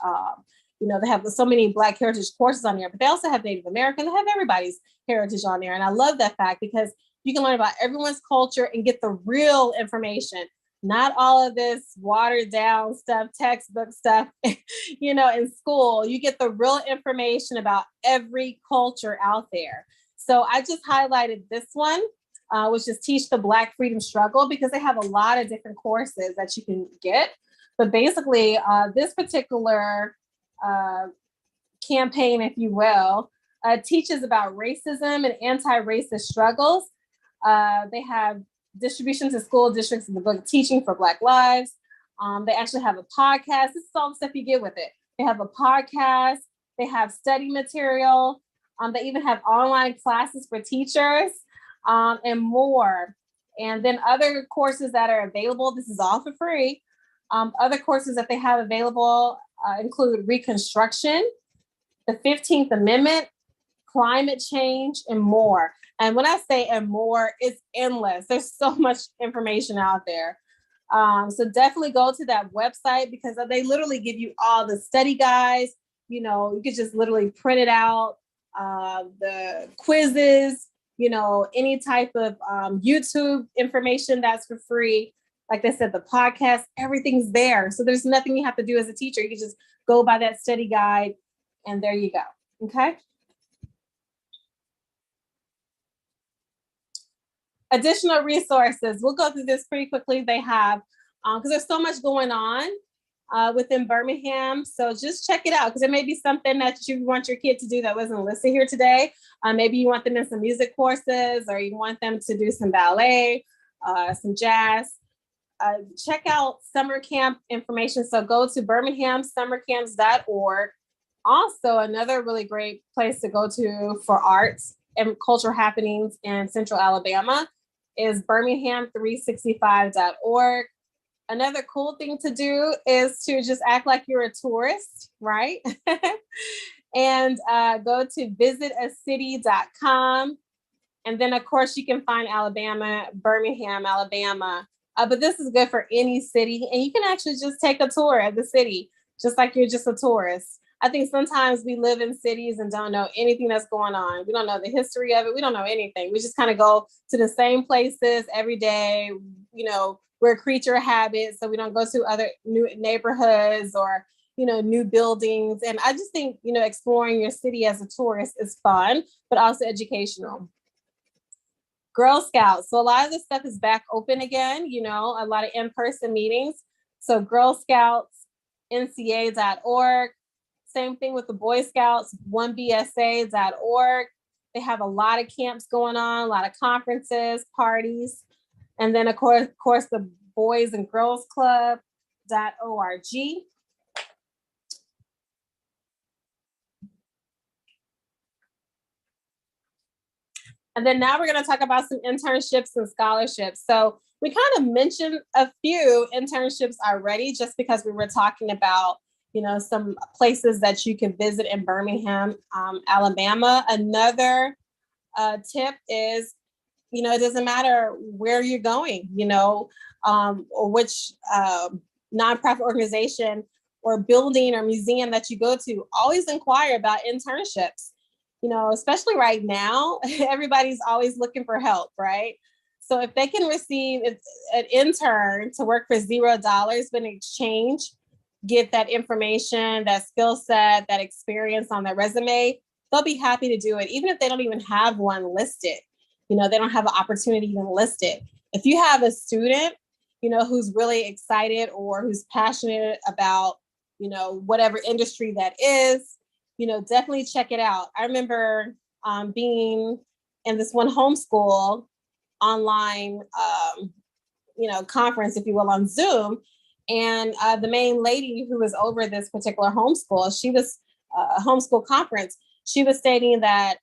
Speaker 2: They have so many Black heritage courses on there, but they also have Native American, they have everybody's heritage on there. And I love that fact because you can learn about everyone's culture and get the real information. Not all of this watered down stuff, textbook stuff, in school. You get the real information about every culture out there. So I just highlighted this one, which is Teach the Black Freedom Struggle, because they have a lot of different courses that you can get. But basically, this particular campaign, if you will, teaches about racism and anti-racist struggles. They have distribution to school districts in the book Teaching for Black Lives. They actually have a podcast. This is all the stuff you get with it. They have a podcast. They have study material. They even have online classes for teachers and more. And then other courses that are available. This is all for free. Other courses that they have available include Reconstruction, the 15th Amendment, climate change, and more. And when I say and more, it's endless. There's so much information out there. So definitely go to that website because they literally give you all the study guides. You could just literally print it out, the quizzes, any type of YouTube information that's for free. Like I said, the podcast, everything's there. So there's nothing you have to do as a teacher. You can just go by that study guide and there you go. Okay. Additional resources. We'll go through this pretty quickly. They have, because there's so much going on within Birmingham. So just check it out because there may be something that you want your kid to do that wasn't listed here today. Maybe you want them in some music courses or you want them to do some ballet, some jazz. Check out summer camp information. So go to birminghamsummercamps.org. Also, another really great place to go to for arts and cultural happenings in Central Alabama is birmingham365.org. Another cool thing to do is to just act like you're a tourist, right? And go to visitacity.com. And then, of course, you can find Alabama, Birmingham, Alabama. But this is good for any city. And you can actually just take a tour of the city, just like you're just a tourist. I think sometimes we live in cities and don't know anything that's going on. We don't know the history of it. We don't know anything. We just kind of go to the same places every day. We're a creature of habit, so we don't go to other new neighborhoods or, new buildings. And I just think, exploring your city as a tourist is fun, but also educational. Girl Scouts. So a lot of this stuff is back open again, a lot of in-person meetings. So Girl Scouts, NCA.org. Same thing with the Boy Scouts, 1bsa.org. They have a lot of camps going on, a lot of conferences, parties. And then, of course, the Boys and Girls Club.org. And then now we're going to talk about some internships and scholarships. So we kind of mentioned a few internships already, just because we were talking about, some places that you can visit in Birmingham, Alabama. Another tip is, it doesn't matter where you're going, or which nonprofit organization or building or museum that you go to, always inquire about internships. Especially right now, everybody's always looking for help, right? So if they can receive an intern to work for $0, but in exchange, get that information, that skill set, that experience on their resume, they'll be happy to do it, even if they don't even have one listed. They don't have an opportunity even listed. If you have a student, who's really excited or who's passionate about, whatever industry that is, definitely check it out. I remember being in this one homeschool online, conference, if you will, on Zoom. And the main lady who was over this particular homeschool, she was a homeschool conference. She was stating that,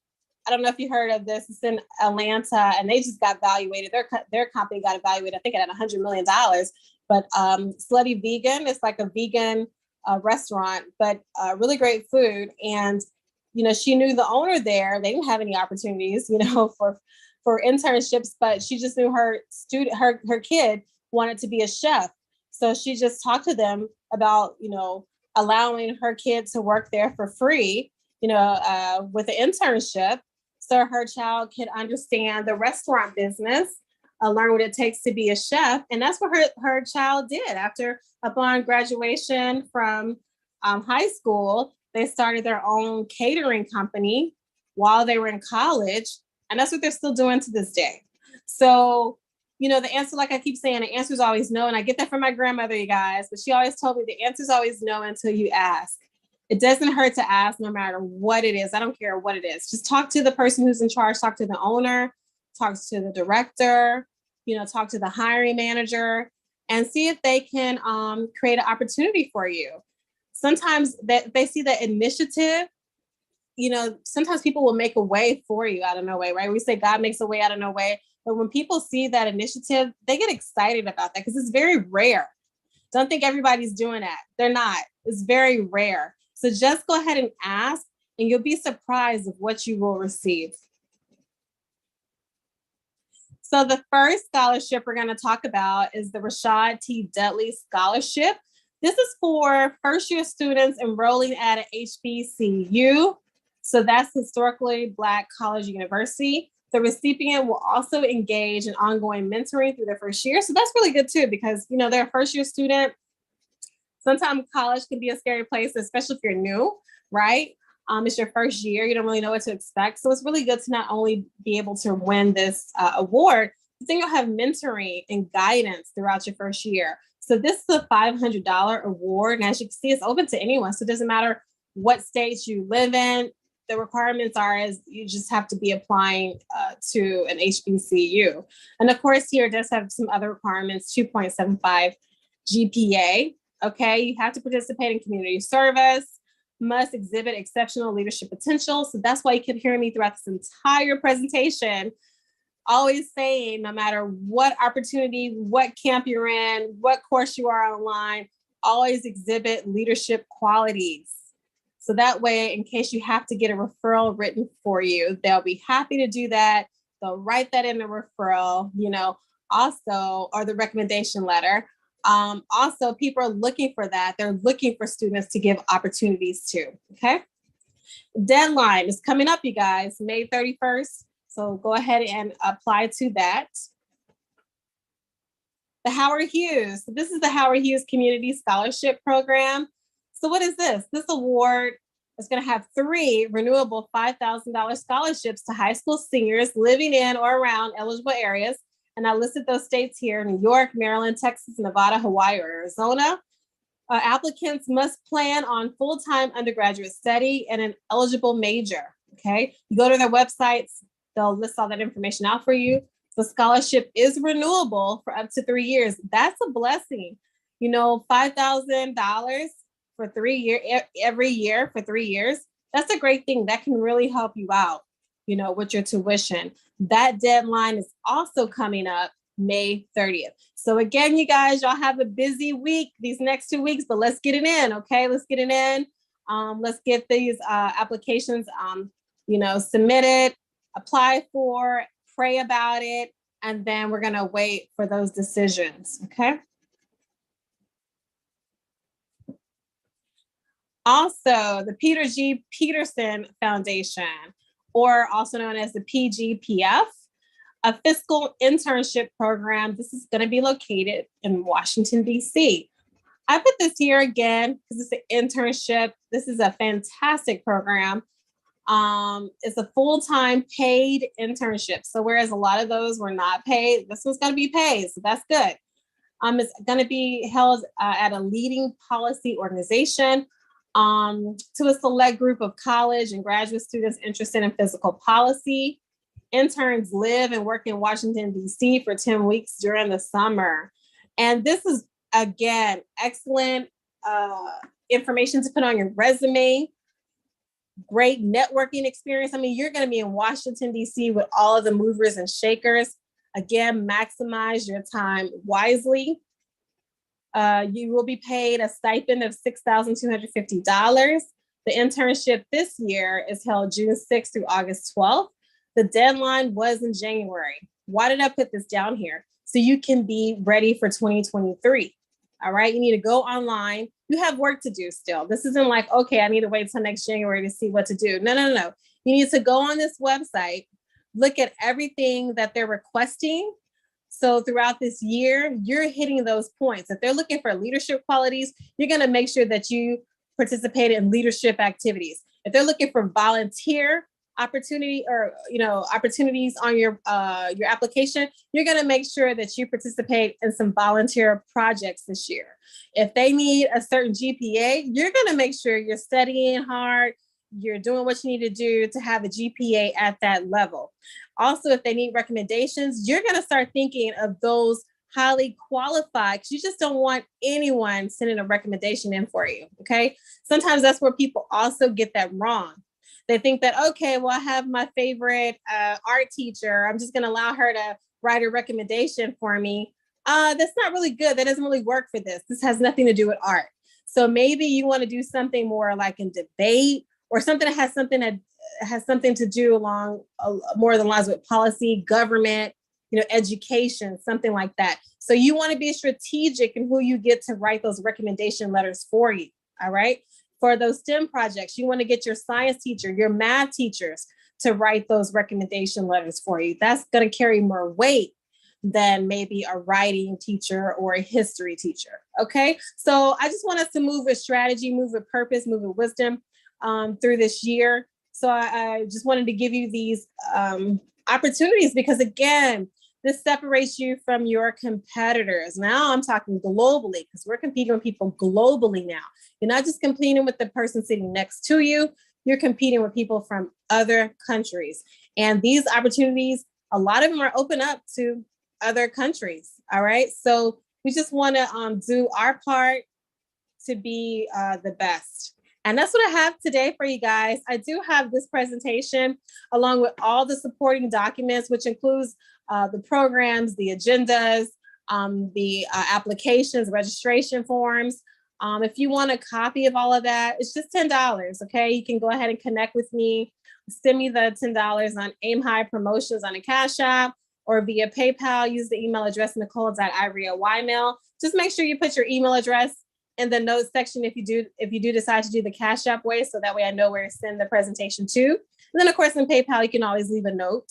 Speaker 2: I don't know if you heard of this, it's in Atlanta, and they just got evaluated. Their company got evaluated, I think, at $100 million. But Slutty Vegan, it's like a vegan restaurant, but really great food. And, she knew the owner there. They didn't have any opportunities, for internships, but she just knew her kid wanted to be a chef. So she just talked to them about, allowing her kid to work there for free, with an internship. So her child can understand the restaurant business, learn what it takes to be a chef. And that's what her child did. Upon graduation from high school, they started their own catering company while they were in college. And that's what they're still doing to this day. So, the answer, like I keep saying, the answer is always no. And I get that from my grandmother, you guys, but she always told me the answer is always no until you ask. It doesn't hurt to ask, no matter what it is. I don't care what it is. Just talk to the person who's in charge, talk to the owner, talk to the director, talk to the hiring manager, and see if they can create an opportunity for you. Sometimes they see the initiative, sometimes people will make a way for you out of no way, right? We say God makes a way out of no way. But when people see that initiative, they get excited about that because it's very rare. Don't think everybody's doing that. They're not. It's very rare. So just go ahead and ask, and you'll be surprised of what you will receive. So the first scholarship we're going to talk about is the Rashad T. Dudley Scholarship. This is for first-year students enrolling at an HBCU. So that's historically Black college university. The recipient will also engage in ongoing mentoring through their first year. So that's really good too, because, they're a first-year student. Sometimes college can be a scary place, especially if you're new, right? It's your first year. You don't really know what to expect. So it's really good to not only be able to win this award, but then you'll have mentoring and guidance throughout your first year. So this is a $500 award. And as you can see, it's open to anyone. So it doesn't matter what state you live in. The requirements are as you just have to be applying to an HBCU. And of course, here it does have some other requirements, 2.75 GPA. Okay, you have to participate in community service, must exhibit exceptional leadership potential. So that's why you can hear me throughout this entire presentation, always saying, no matter what opportunity, what camp you're in, what course you are online, always exhibit leadership qualities. So that way, in case you have to get a referral written for you, they'll be happy to do that. They'll write that in the referral, also, or the recommendation letter. Also, people are looking for that. They're looking for students to give opportunities to, okay? Deadline is coming up, you guys, May 31st. So go ahead and apply to that. The Howard Hughes. So this is the Howard Hughes Community Scholarship Program. So what is this? This award is going to have 3 renewable $5,000 scholarships to high school seniors living in or around eligible areas. And I listed those states here: New York, Maryland, Texas, Nevada, Hawaii, or Arizona. Applicants must plan on full-time undergraduate study and an eligible major. Okay, you go to their websites, they'll list all that information out for you. The scholarship is renewable for up to 3 years. That's a blessing. You know, $5,000 for 3 years, every year for 3 years. That's a great thing. That can really help you out, you know, with your tuition. That deadline is also coming up May 30th. So again, you guys, y'all have a busy week these next 2 weeks, but let's get it in. Okay, let's get it in. Let's get these applications, you know, submitted, apply for, pray about it, and then we're gonna wait for those decisions. Okay. Also, the Peter G. Peterson Foundation, or also known as the PGPF, a fiscal internship program. This is going to be located in Washington, D.C. I put this here again because it's an internship. This is a fantastic program. It's a full-time paid internship. So whereas a lot of those were not paid, this one's going to be paid. So that's good. It's going to be held at a leading policy organization to a select group of college and graduate students interested in physical policy. Interns live and work in Washington, D.C. for 10 weeks during the summer. And this is, again, excellent information to put on your resume. Great networking experience. I mean, you're going to be in Washington, D.C. with all of the movers and shakers. Again, maximize your time wisely. You will be paid a stipend of $6,250. The internship this year is held June 6th through August 12th. The deadline was in January. Why did I put this down here? So you can be ready for 2023. All right. You need to go online. You have work to do still. This isn't like, okay, I need to wait till next January to see what to do. No. You need to go on this website, look at everything that they're requesting. So throughout this year, you're hitting those points. If they're looking for leadership qualities, you're going to make sure that you participate in leadership activities. If they're looking for volunteer opportunity or, you know, opportunities on your application, you're going to make sure that you participate in some volunteer projects this year. If they need a certain GPA, you're going to make sure you're studying hard, you're doing what you need to do to have a GPA at that level. Also, if they need recommendations, you're going to start thinking of those highly qualified, because you just don't want anyone sending a recommendation in for you. Okay. Sometimes that's where people also get that wrong. They think that, okay, well, I have my favorite art teacher. I'm just going to allow her to write a recommendation for me. That's not really good. That doesn't really work for this. This has nothing to do with art. So maybe you want to do something more like in debate, or something that has something to do along more than lines with policy, government, you know, education, something like that. So you want to be strategic in who you get to write those recommendation letters for you. All right. For those STEM projects, you want to get your science teacher, your math teachers to write those recommendation letters for you. That's going to carry more weight than maybe a writing teacher or a history teacher. Okay. So I just want us to move with strategy, move with purpose, move with wisdom through this year. So I just wanted to give you these opportunities because, again, this separates you from your competitors. Now I'm talking globally because we're competing with people globally now. You're not just competing with the person sitting next to you. You're competing with people from other countries. And these opportunities, a lot of them are open up to other countries. All right. So we just want to do our part to be the best. And that's what I have today for you guys. I do have this presentation along with all the supporting documents, which includes the programs, the agendas, the applications, registration forms. If you want a copy of all of that, it's just $10. Okay, you can go ahead and connect with me. Send me the $10 on Aim High Promotions on a Cash App or via PayPal. Use the email address Nicole.Ivory@ymail. Just make sure you put your email address in the notes section if you do decide to do the Cash App way, so that way I know where to send the presentation to. And then of course in PayPal you can always leave a note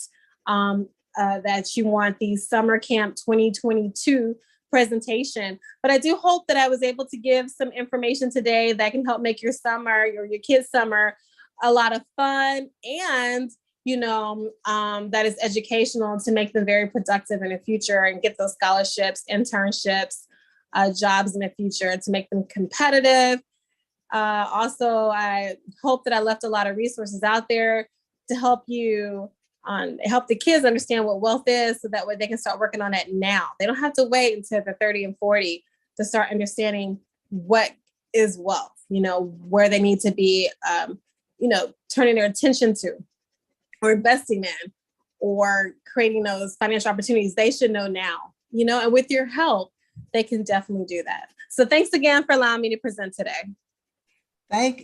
Speaker 2: that you want the Summer Camp 2022 presentation. But I do hope that I was able to give some information today that can help make your summer or your kids' summer a lot of fun, and that is educational to make them very productive in the future and get those scholarships, internships, jobs in the future to make them competitive. Also, I hope that I left a lot of resources out there to help you help the kids understand what wealth is, so that way they can start working on it now. They don't have to wait until they're 30 and 40 to start understanding what is wealth, where they need to be, turning their attention to, or investing in, or creating those financial opportunities. They should know now, and with your help, they can definitely do that. So thanks again for allowing me to present today.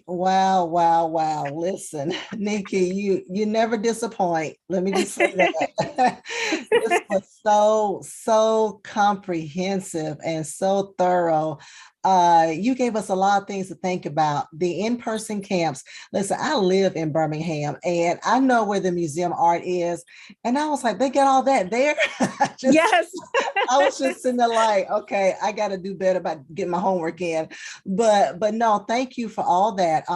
Speaker 1: Wow. Listen, Nikki, you never disappoint. Let me just say that. This was so comprehensive and so thorough. You gave us a lot of things to think about. The in-person camps. Listen, I live in Birmingham and I know where the Museum of Art is. And I was like, they got all that there.
Speaker 2: Yes.
Speaker 1: I was just sitting there like, okay, I got to do better about getting my homework in. But no, thank you for all that.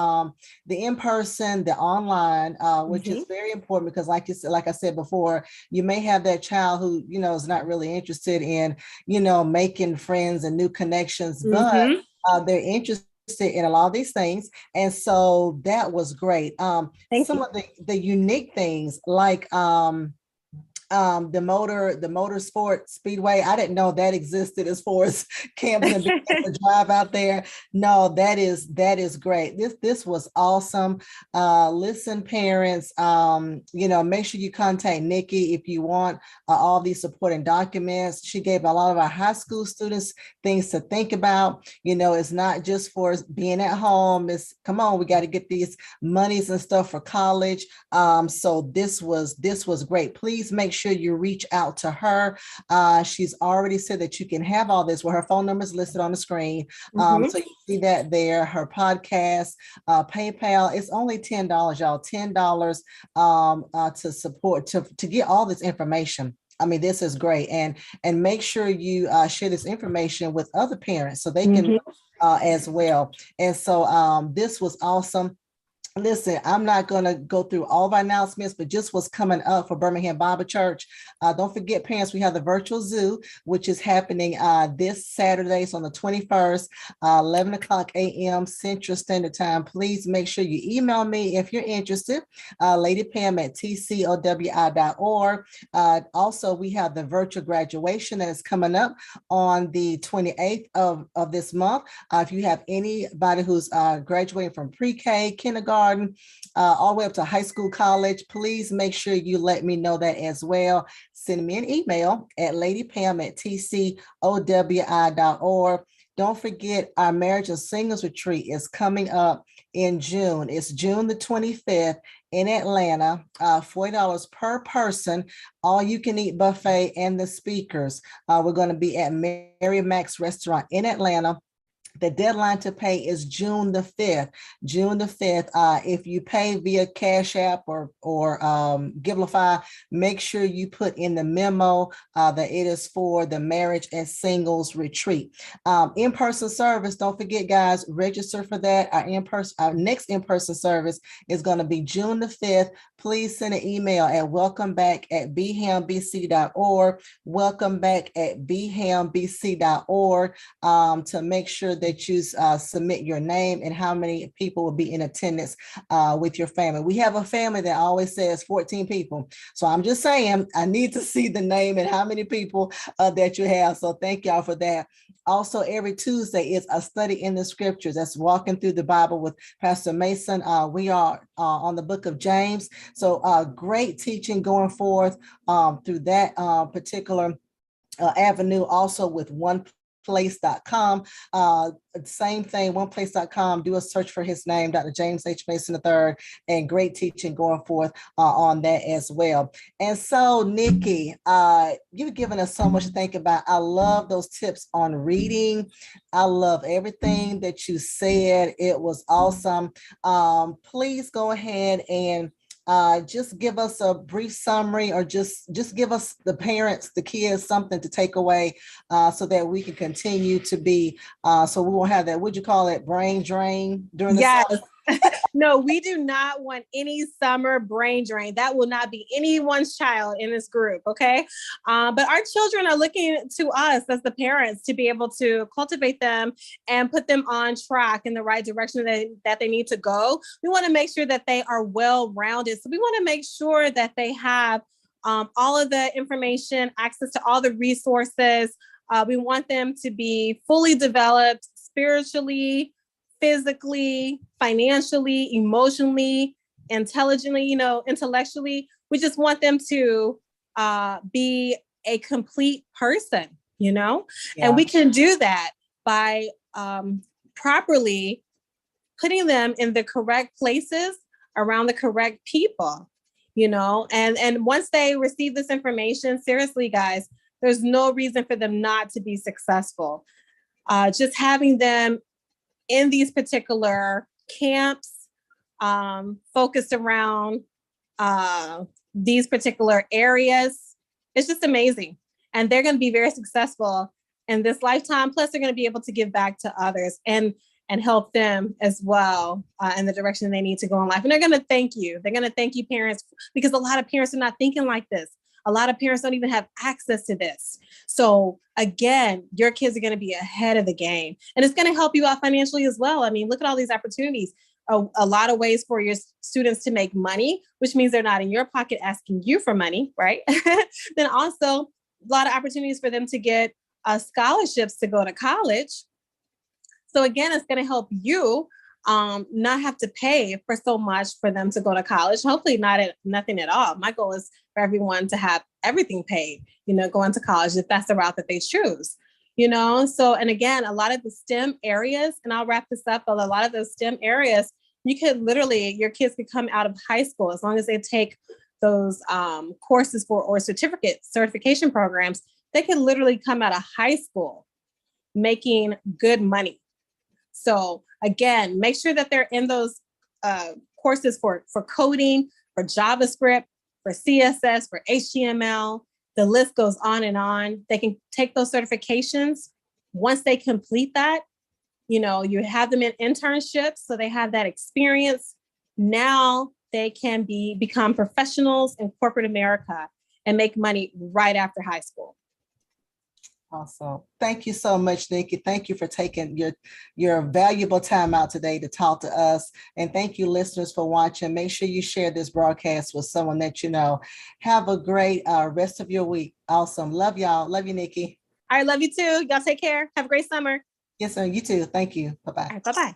Speaker 1: The in-person, the online, which is very important, because like I said before, you may have that child who, is not really interested in, making friends and new connections, but they're interested in a lot of these things. And so that was great. Some of the unique things, like the Motorsports Speedway. I didn't know that existed as far as camps and being able to drive out there. No, that is great. This was awesome. Listen, parents, make sure you contact Nikki if you want all these supporting documents. She gave a lot of our high school students things to think about. It's not just for being at home. It's, come on, we got to get these monies and stuff for college. So this was great. Please make sure you reach out to her. She's already said that you can have all this, where her phone number is listed on the screen. So you see that there, her podcast, PayPal. It's only $10, y'all, $10 to support, to get all this information. I mean, this is great. And make sure you share this information with other parents so they can as well. And so this was awesome. Listen, I'm not going to go through all of our announcements, but just what's coming up for Birmingham Bible Church. Don't forget, parents, we have the virtual zoo, which is happening this Saturday, so on the 21st, 11 o'clock a.m. Central Standard Time. Please make sure you email me if you're interested, Lady Pam at tcowi.org. Also, we have the virtual graduation that is coming up on the 28th of this month. If you have anybody who's graduating from pre-K, kindergarten, all the way up to high school, college, please make sure you let me know that as well. Send me an email at ladypam@tcowi.org. Don't forget, our marriage and singles retreat is coming up in June. It's June the 25th in Atlanta, $40 per person, all you can eat buffet and the speakers. We're going to be at Mary Mac's restaurant in Atlanta. The deadline to pay is June the 5th. June the 5th. If you pay via Cash App or Givelify, make sure you put in the memo that it is for the marriage and singles retreat. In-person service, don't forget, guys, register for that. Our next in-person service is going to be June the 5th. Please send an email at welcomeback@bhambc.org, welcomeback@bhambc.org, to make sure that you submit your name and how many people will be in attendance with your family. We have a family that always says 14 people. So I'm just saying, I need to see the name and how many people that you have. So thank y'all for that. Also, every Tuesday is a study in the scriptures. That's walking through the Bible with Pastor Mason. We are on the book of James. So great teaching going forth through that particular avenue. Also with oneplace.com. Same thing, oneplace.com. Do a search for his name, Dr. James H. Mason III, and great teaching going forth on that as well. And so, Nikki, you've given us so much to think about. I love those tips on reading. I love everything that you said. It was awesome. Please go ahead and just give us a brief summary, or just give us, the parents, the kids, something to take away so that we can continue to be, so we won't have that, would you call it, brain drain during the summer?
Speaker 2: No, we do not want any summer brain drain. That will not be anyone's child in this group, okay? But our children are looking to us as the parents to be able to cultivate them and put them on track in the right direction that they need to go. We want to make sure that they are well-rounded. So we want to make sure that they have all of the information, access to all the resources. We want them to be fully developed spiritually, physically, financially, emotionally, intelligently, intellectually. We just want them to be a complete person, Yeah. And we can do that by properly putting them in the correct places around the correct people, and once they receive this information, seriously, guys, there's no reason for them not to be successful. Just having them in these particular camps focused around these particular areas, it's just amazing. And they're going to be very successful in this lifetime. Plus, they're going to be able to give back to others and help them as well in the direction they need to go in life. And they're going to thank you. They're going to thank you, parents, because a lot of parents are not thinking like this. A lot of parents don't even have access to this. So again, your kids are going to be ahead of the game, and it's going to help you out financially as well. I mean, look at all these opportunities. A lot of ways for your students to make money, which means they're not in your pocket asking you for money, right? Then also a lot of opportunities for them to get scholarships to go to college. So again, it's going to help you not have to pay for so much for them to go to college. Hopefully nothing at all. My goal is for everyone to have everything paid, going to college, if that's the route that they choose, So, and again, a lot of the STEM areas, and I'll wrap this up, but a lot of those STEM areas, your kids could come out of high school, as long as they take those courses or certification programs, they can literally come out of high school making good money. So again, make sure that they're in those courses for coding, for JavaScript, for CSS, for HTML. The list goes on and on. They can take those certifications. Once they complete that, you have them in internships, so they have that experience. Now they can become professionals in corporate America and make money right after high school.
Speaker 1: Awesome. Thank you so much, Nikki. Thank you for taking your valuable time out today to talk to us. And thank you, listeners, for watching. Make sure you share this broadcast with someone that you know. Have a great rest of your week. Awesome. Love y'all. Love you, Nikki.
Speaker 2: All right. Love you too. Y'all take care. Have a great summer.
Speaker 1: Yes, sir. You too. Thank you. Bye-bye.
Speaker 2: All right, bye-bye.